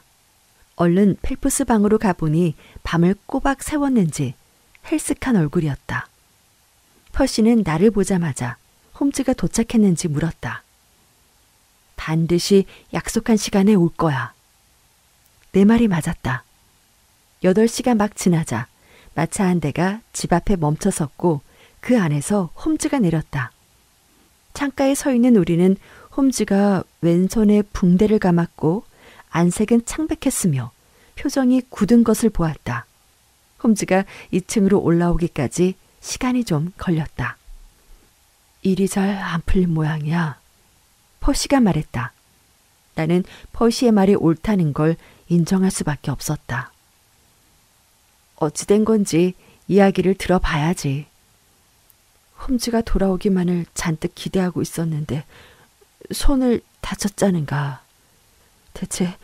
얼른 펠프스 방으로 가보니 밤을 꼬박 새웠는지 헬쓱한 얼굴이었다. 퍼시는 나를 보자마자 홈즈가 도착했는지 물었다. 반드시 약속한 시간에 올 거야. 내 말이 맞았다. 8시가 막 지나자 마차 한 대가 집 앞에 멈춰섰고 그 안에서 홈즈가 내렸다. 창가에 서 있는 우리는 홈즈가 왼손에 붕대를 감았고 안색은 창백했으며 표정이 굳은 것을 보았다. 홈즈가 2층으로 올라오기까지 시간이 좀 걸렸다. 일이 잘 안 풀린 모양이야. 퍼시가 말했다. 나는 퍼시의 말이 옳다는 걸 인정할 수밖에 없었다. 어찌된 건지 이야기를 들어봐야지. 홈즈가 돌아오기만을 잔뜩 기대하고 있었는데 손을 다쳤자는가. 대체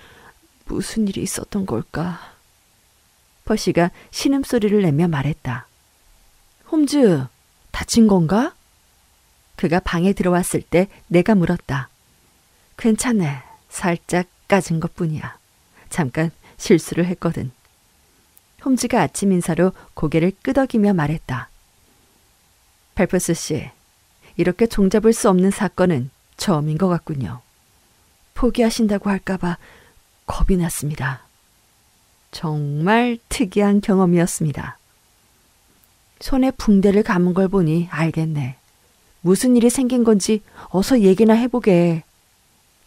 무슨 일이 있었던 걸까? 퍼시가 신음소리를 내며 말했다. 홈즈, 다친 건가? 그가 방에 들어왔을 때 내가 물었다. 괜찮네. 살짝 까진 것뿐이야. 잠깐 실수를 했거든. 홈즈가 아침 인사로 고개를 끄덕이며 말했다. 펠프스 씨, 이렇게 종잡을 수 없는 사건은 처음인 것 같군요. 포기하신다고 할까봐 겁이 났습니다. 정말 특이한 경험이었습니다. 손에 붕대를 감은 걸 보니 알겠네. 무슨 일이 생긴 건지 어서 얘기나 해보게.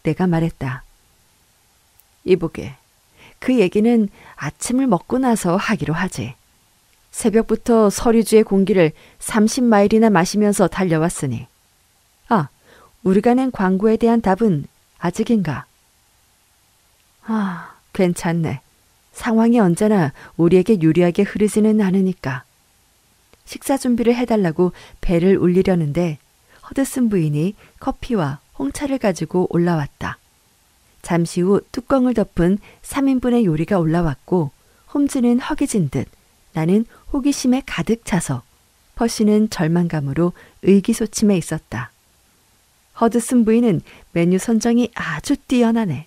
내가 말했다. 이보게. 그 얘기는 아침을 먹고 나서 하기로 하지. 새벽부터 서리주의 공기를 30마일이나 마시면서 달려왔으니. 아, 우리가 낸 광고에 대한 답은 아직인가? 아, 괜찮네. 상황이 언제나 우리에게 유리하게 흐르지는 않으니까. 식사 준비를 해달라고 벨을 울리려는데 허드슨 부인이 커피와 홍차를 가지고 올라왔다. 잠시 후 뚜껑을 덮은 3인분의 요리가 올라왔고 홈즈는 허기진 듯 나는 호기심에 가득 차서 퍼시는 절망감으로 의기소침해 있었다. 허드슨 부인은 메뉴 선정이 아주 뛰어나네.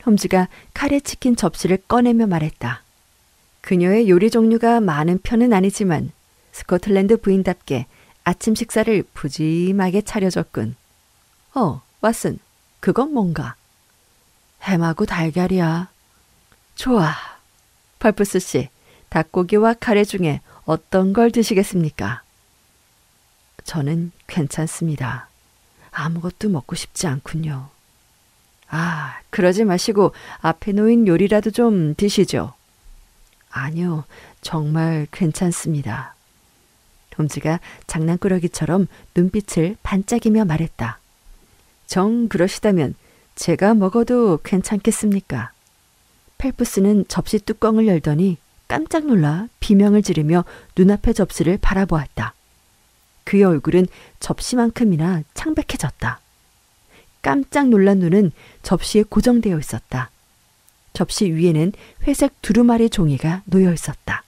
홈즈가 카레 치킨 접시를 꺼내며 말했다. 그녀의 요리 종류가 많은 편은 아니지만 스코틀랜드 부인답게 아침 식사를 푸짐하게 차려줬군. 왓슨, 그건 뭔가? 햄하고 달걀이야. 좋아. 펄프스 씨, 닭고기와 카레 중에 어떤 걸 드시겠습니까? 저는 괜찮습니다. 아무것도 먹고 싶지 않군요. 아, 그러지 마시고 앞에 놓인 요리라도 좀 드시죠. 아니요, 정말 괜찮습니다. 홈즈가 장난꾸러기처럼 눈빛을 반짝이며 말했다. 정 그러시다면 제가 먹어도 괜찮겠습니까? 펠프스는 접시 뚜껑을 열더니 깜짝 놀라 비명을 지르며 눈앞의 접시를 바라보았다. 그의 얼굴은 접시만큼이나 창백해졌다. 깜짝 놀란 눈은 접시에 고정되어 있었다. 접시 위에는 회색 두루마리 종이가 놓여 있었다.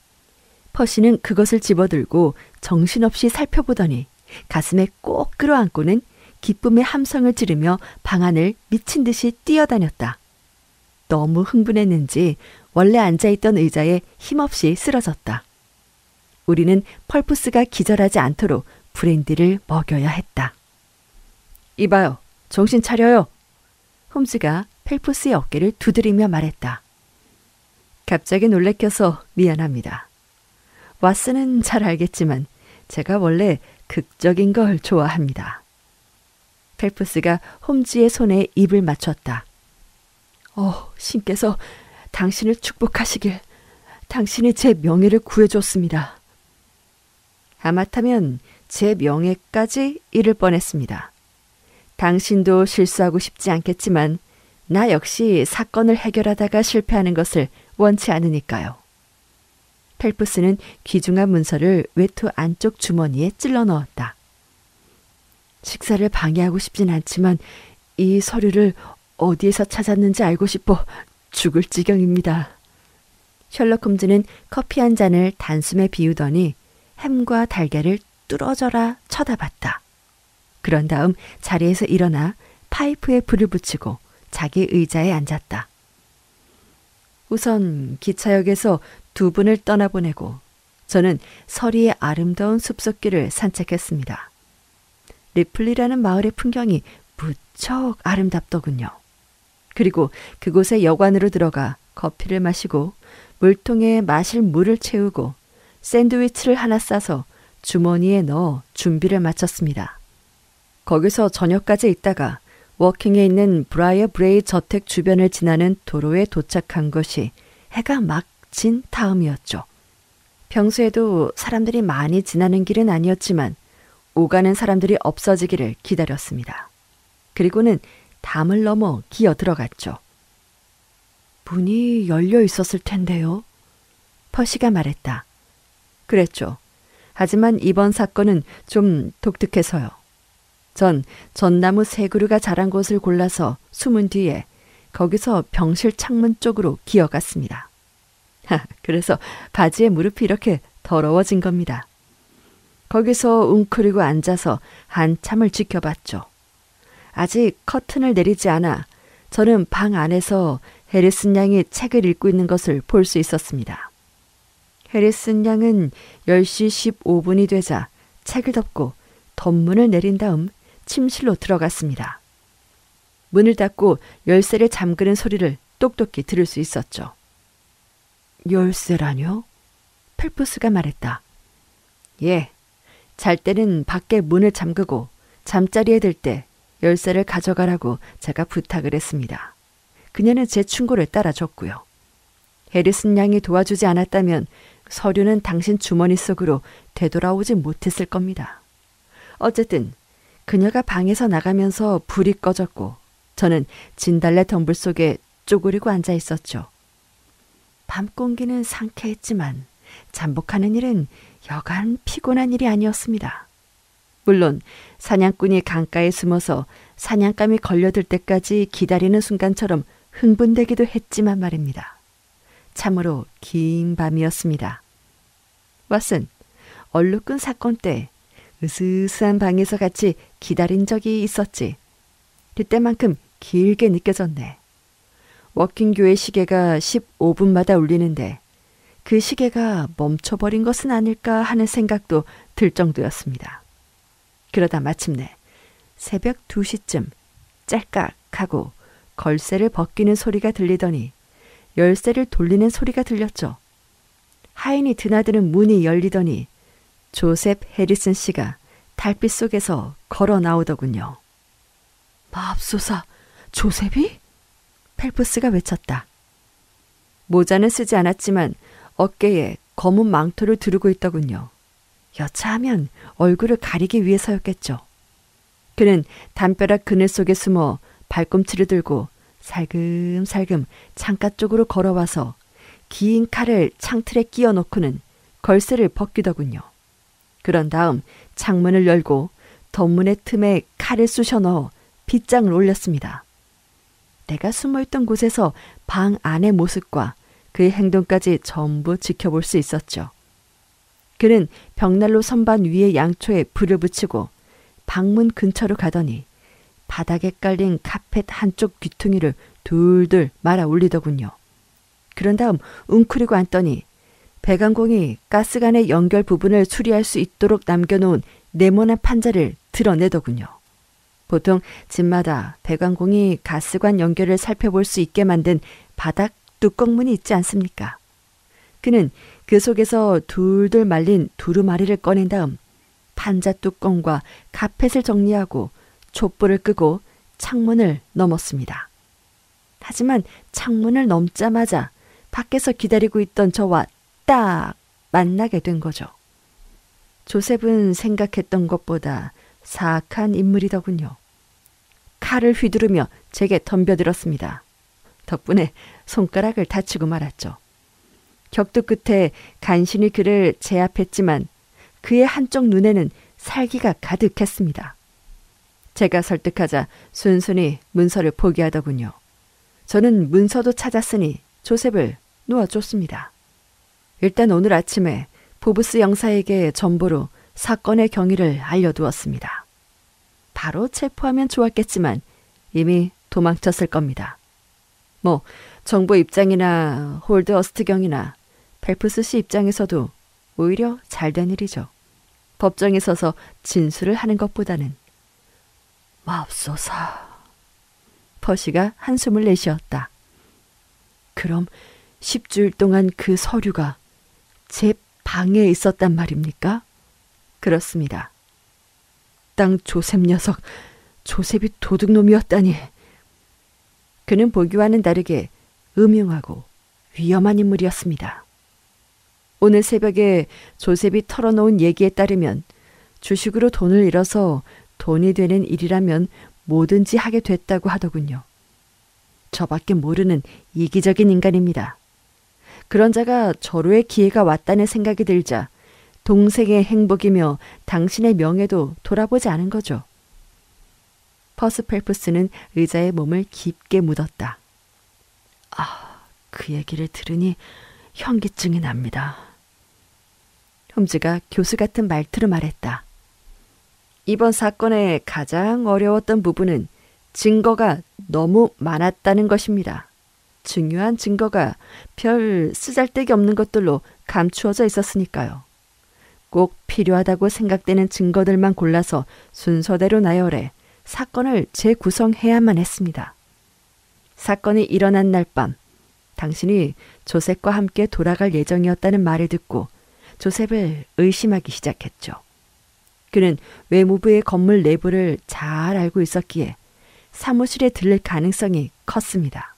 퍼시는 그것을 집어들고 정신없이 살펴보더니 가슴에 꼭 끌어안고는 기쁨의 함성을 지르며 방 안을 미친 듯이 뛰어다녔다. 너무 흥분했는지 원래 앉아있던 의자에 힘없이 쓰러졌다. 우리는 펄프스가 기절하지 않도록 브랜디를 먹여야 했다. 이봐요. 정신 차려요. 홈즈가 펠프스의 어깨를 두드리며 말했다. 갑자기 놀래켜서 미안합니다. 왓슨은 잘 알겠지만 제가 원래 극적인 걸 좋아합니다. 펠프스가 홈즈의 손에 입을 맞췄다. 신께서 당신을 축복하시길. 당신이 제 명예를 구해줬습니다. 하마터면 제 명예까지 잃을 뻔했습니다. 당신도 실수하고 싶지 않겠지만 나 역시 사건을 해결하다가 실패하는 것을 원치 않으니까요. 펠프스는 귀중한 문서를 외투 안쪽 주머니에 찔러 넣었다. 식사를 방해하고 싶진 않지만 이 서류를 어디에서 찾았는지 알고 싶어 죽을 지경입니다. 셜록 홈즈는 커피 한 잔을 단숨에 비우더니 햄과 달걀을 뚫어져라 쳐다봤다. 그런 다음 자리에서 일어나 파이프에 불을 붙이고 자기 의자에 앉았다. 우선 기차역에서 두 분을 떠나보내고 저는 서리의 아름다운 숲속길을 산책했습니다. 리플리라는 마을의 풍경이 무척 아름답더군요. 그리고 그곳의 여관으로 들어가 커피를 마시고 물통에 마실 물을 채우고 샌드위치를 하나 싸서 주머니에 넣어 준비를 마쳤습니다. 거기서 저녁까지 있다가 워킹에 있는 브라이어 브레이 저택 주변을 지나는 도로에 도착한 것이 해가 막 진 다음이었죠. 평소에도 사람들이 많이 지나는 길은 아니었지만 오가는 사람들이 없어지기를 기다렸습니다. 그리고는 담을 넘어 기어 들어갔죠. 문이 열려 있었을 텐데요. 퍼시가 말했다. 그랬죠. 하지만 이번 사건은 좀 독특해서요. 전 전나무 세 그루가 자란 곳을 골라서 숨은 뒤에 거기서 병실 창문 쪽으로 기어갔습니다. 그래서 바지에 무릎이 이렇게 더러워진 겁니다. 거기서 웅크리고 앉아서 한참을 지켜봤죠. 아직 커튼을 내리지 않아 저는 방 안에서 해리슨 양이 책을 읽고 있는 것을 볼 수 있었습니다. 해리슨 양은 10시 15분이 되자 책을 덮고 덧문을 내린 다음 침실로 들어갔습니다. 문을 닫고 열쇠를 잠그는 소리를 똑똑히 들을 수 있었죠. 열쇠라뇨? 펠프스가 말했다. 예, 잘 때는 밖에 문을 잠그고 잠자리에 들 때 열쇠를 가져가라고 제가 부탁을 했습니다. 그녀는 제 충고를 따라줬고요. 해리슨 양이 도와주지 않았다면 서류는 당신 주머니 속으로 되돌아오지 못했을 겁니다. 어쨌든 그녀가 방에서 나가면서 불이 꺼졌고 저는 진달래 덤불 속에 쪼그리고 앉아 있었죠. 밤 공기는 상쾌했지만 잠복하는 일은 여간 피곤한 일이 아니었습니다. 물론 사냥꾼이 강가에 숨어서 사냥감이 걸려들 때까지 기다리는 순간처럼 흥분되기도 했지만 말입니다. 참으로 긴 밤이었습니다. 왓슨, 얼룩꾼 사건 때 으스스한 방에서 같이 기다린 적이 있었지. 그때만큼 길게 느껴졌네. 워킹교의 시계가 15분마다 울리는데 그 시계가 멈춰버린 것은 아닐까 하는 생각도 들 정도였습니다. 그러다 마침내 새벽 2시쯤 짤깍 하고 걸쇠를 벗기는 소리가 들리더니 열쇠를 돌리는 소리가 들렸죠. 하인이 드나드는 문이 열리더니 조셉 해리슨 씨가 달빛 속에서 걸어 나오더군요. 맙소사, 조셉이? 펠프스가 외쳤다. 모자는 쓰지 않았지만 어깨에 검은 망토를 두르고 있더군요. 여차하면 얼굴을 가리기 위해서였겠죠. 그는 담벼락 그늘 속에 숨어 발꿈치를 들고 살금살금 창가 쪽으로 걸어와서 긴 칼을 창틀에 끼워 놓고는 걸쇠를 벗기더군요. 그런 다음 창문을 열고 덧문의 틈에 칼을 쑤셔 넣어 빗장을 올렸습니다. 내가 숨어있던 곳에서 방 안의 모습과 그의 행동까지 전부 지켜볼 수 있었죠. 그는 벽난로 선반 위에 양초에 불을 붙이고 방문 근처로 가더니 바닥에 깔린 카펫 한쪽 귀퉁이를 둘둘 말아 올리더군요. 그런 다음 웅크리고 앉더니 배관공이 가스관의 연결 부분을 수리할 수 있도록 남겨놓은 네모난 판자를 드러내더군요. 보통 집마다 배관공이 가스관 연결을 살펴볼 수 있게 만든 바닥 뚜껑문이 있지 않습니까? 그는 그 속에서 둘둘 말린 두루마리를 꺼낸 다음 판자 뚜껑과 카펫을 정리하고 촛불을 끄고 창문을 넘었습니다. 하지만 창문을 넘자마자 밖에서 기다리고 있던 저와 딱 만나게 된 거죠. 조셉은 생각했던 것보다 사악한 인물이더군요. 칼을 휘두르며 제게 덤벼들었습니다. 덕분에 손가락을 다치고 말았죠. 격투 끝에 간신히 그를 제압했지만 그의 한쪽 눈에는 살기가 가득했습니다. 제가 설득하자 순순히 문서를 포기하더군요. 저는 문서도 찾았으니 조셉을 놓아줬습니다. 일단 오늘 아침에 보브스 영사에게 전보로 사건의 경위를 알려두었습니다. 바로 체포하면 좋았겠지만 이미 도망쳤을 겁니다. 정부 입장이나 홀드어스트 경이나 펠프스 씨 입장에서도 오히려 잘된 일이죠. 법정에 서서 진술을 하는 것보다는. 마옵소서. 퍼시가 한숨을 내쉬었다. 그럼 10주일 동안 그 서류가 제 방에 있었단 말입니까? 그렇습니다. 땅 조셉 녀석, 조셉이 도둑놈이었다니. 그는 보기와는 다르게 음흉하고 위험한 인물이었습니다. 오늘 새벽에 조셉이 털어놓은 얘기에 따르면 주식으로 돈을 잃어서 돈이 되는 일이라면 뭐든지 하게 됐다고 하더군요. 저밖에 모르는 이기적인 인간입니다. 그런 자가 절호의 기회가 왔다는 생각이 들자 동생의 행복이며 당신의 명예도 돌아보지 않은 거죠. 퍼스 펠프스는 의자에 몸을 깊게 묻었다. 그 얘기를 들으니 현기증이 납니다. 홈즈가 교수 같은 말투로 말했다. 이번 사건의 가장 어려웠던 부분은 증거가 너무 많았다는 것입니다. 중요한 증거가 별 쓰잘데기 없는 것들로 감추어져 있었으니까요. 꼭 필요하다고 생각되는 증거들만 골라서 순서대로 나열해 사건을 재구성해야만 했습니다. 사건이 일어난 날 밤, 당신이 조셉과 함께 돌아갈 예정이었다는 말을 듣고 조셉을 의심하기 시작했죠. 그는 외무부의 건물 내부를 잘 알고 있었기에 사무실에 들를 가능성이 컸습니다.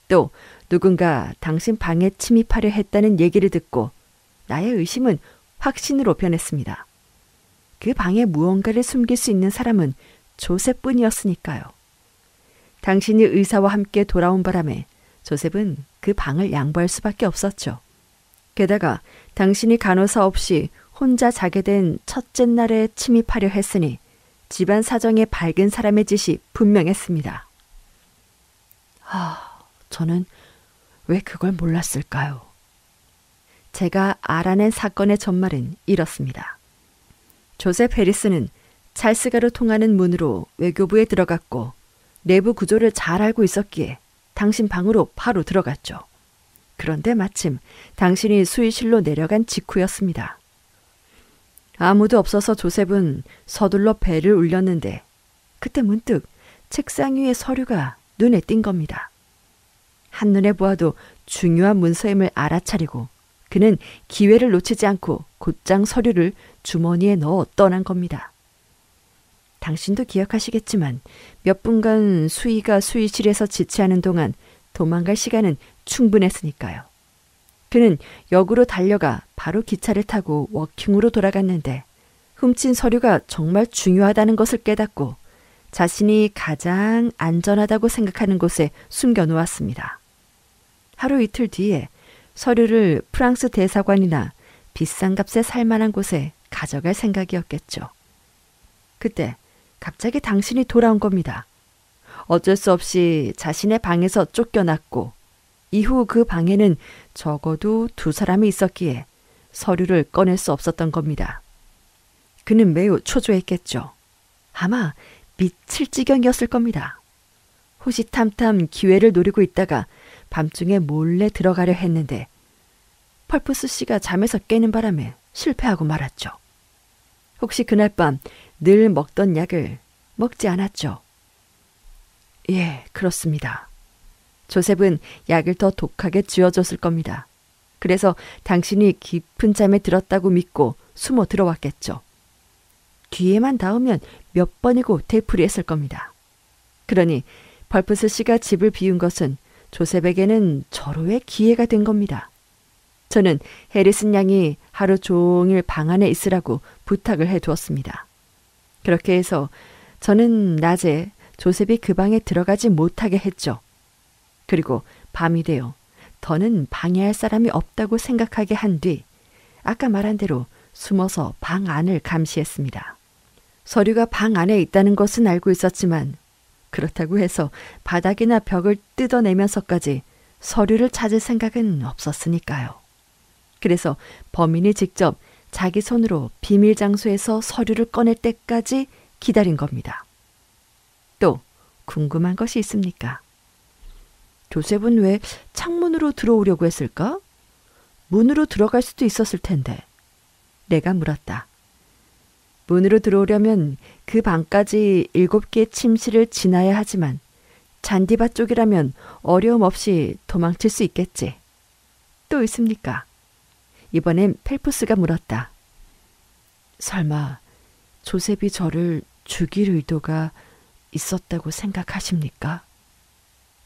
또 누군가 당신 방에 침입하려 했다는 얘기를 듣고 나의 의심은 확신으로 변했습니다. 그 방에 무언가를 숨길 수 있는 사람은 조셉뿐이었으니까요. 당신이 의사와 함께 돌아온 바람에 조셉은 그 방을 양보할 수밖에 없었죠. 게다가 당신이 간호사 없이 혼자 자게 된 첫째 날에 침입하려 했으니 집안 사정에 밝은 사람의 짓이 분명했습니다. 저는 왜 그걸 몰랐을까요? 제가 알아낸 사건의 전말은 이렇습니다. 조셉 해리스는 찰스가로 통하는 문으로 외교부에 들어갔고 내부 구조를 잘 알고 있었기에 당신 방으로 바로 들어갔죠. 그런데 마침 당신이 수의실로 내려간 직후였습니다. 아무도 없어서 조셉은 서둘러 벨을 울렸는데 그때 문득 책상 위의 서류가 눈에 띈 겁니다. 한눈에 보아도 중요한 문서임을 알아차리고 그는 기회를 놓치지 않고 곧장 서류를 주머니에 넣어 떠난 겁니다. 당신도 기억하시겠지만 몇 분간 수의가 수의실에서 지체하는 동안 도망갈 시간은 충분했으니까요. 그는 역으로 달려가 바로 기차를 타고 워킹으로 돌아갔는데 훔친 서류가 정말 중요하다는 것을 깨닫고 자신이 가장 안전하다고 생각하는 곳에 숨겨놓았습니다. 하루 이틀 뒤에 서류를 프랑스 대사관이나 비싼 값에 살 만한 곳에 가져갈 생각이었겠죠. 그때 갑자기 당신이 돌아온 겁니다. 어쩔 수 없이 자신의 방에서 쫓겨났고 이후 그 방에는 적어도 2사람이 있었기에 서류를 꺼낼 수 없었던 겁니다. 그는 매우 초조했겠죠. 아마 미칠 지경이었을 겁니다. 호시탐탐 기회를 노리고 있다가 밤중에 몰래 들어가려 했는데 펄프스 씨가 잠에서 깨는 바람에 실패하고 말았죠. 혹시 그날 밤 늘 먹던 약을 먹지 않았죠? 예, 그렇습니다. 조셉은 약을 더 독하게 쥐어줬을 겁니다. 그래서 당신이 깊은 잠에 들었다고 믿고 숨어 들어왔겠죠. 뒤에만 닿으면 몇 번이고 되풀이했을 겁니다. 그러니 펄프스 씨가 집을 비운 것은 조셉에게는 절호의 기회가 된 겁니다. 저는 해리슨 양이 하루 종일 방 안에 있으라고 부탁을 해두었습니다. 그렇게 해서 저는 낮에 조셉이 그 방에 들어가지 못하게 했죠. 그리고 밤이 되어 더는 방해할 사람이 없다고 생각하게 한 뒤 아까 말한 대로 숨어서 방 안을 감시했습니다. 서류가 방 안에 있다는 것은 알고 있었지만 그렇다고 해서 바닥이나 벽을 뜯어내면서까지 서류를 찾을 생각은 없었으니까요. 그래서 범인이 직접 자기 손으로 비밀 장소에서 서류를 꺼낼 때까지 기다린 겁니다. 또 궁금한 것이 있습니까? 조셉은 왜 창문으로 들어오려고 했을까? 문으로 들어갈 수도 있었을 텐데. 내가 물었다. 문으로 들어오려면 그 방까지 7개의 침실을 지나야 하지만 잔디밭 쪽이라면 어려움 없이 도망칠 수 있겠지. 또 있습니까? 이번엔 펠프스가 물었다. 설마 조셉이 저를 죽일 의도가 있었다고 생각하십니까?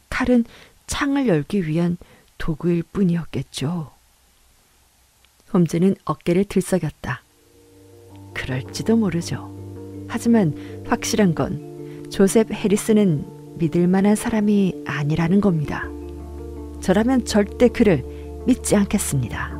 칼은 창을 열기 위한 도구일 뿐이었겠죠. 홈즈는 어깨를 들썩였다. 그럴지도 모르죠. 하지만 확실한 건 조셉 해리스는 믿을 만한 사람이 아니라는 겁니다. 저라면 절대 그를 믿지 않겠습니다.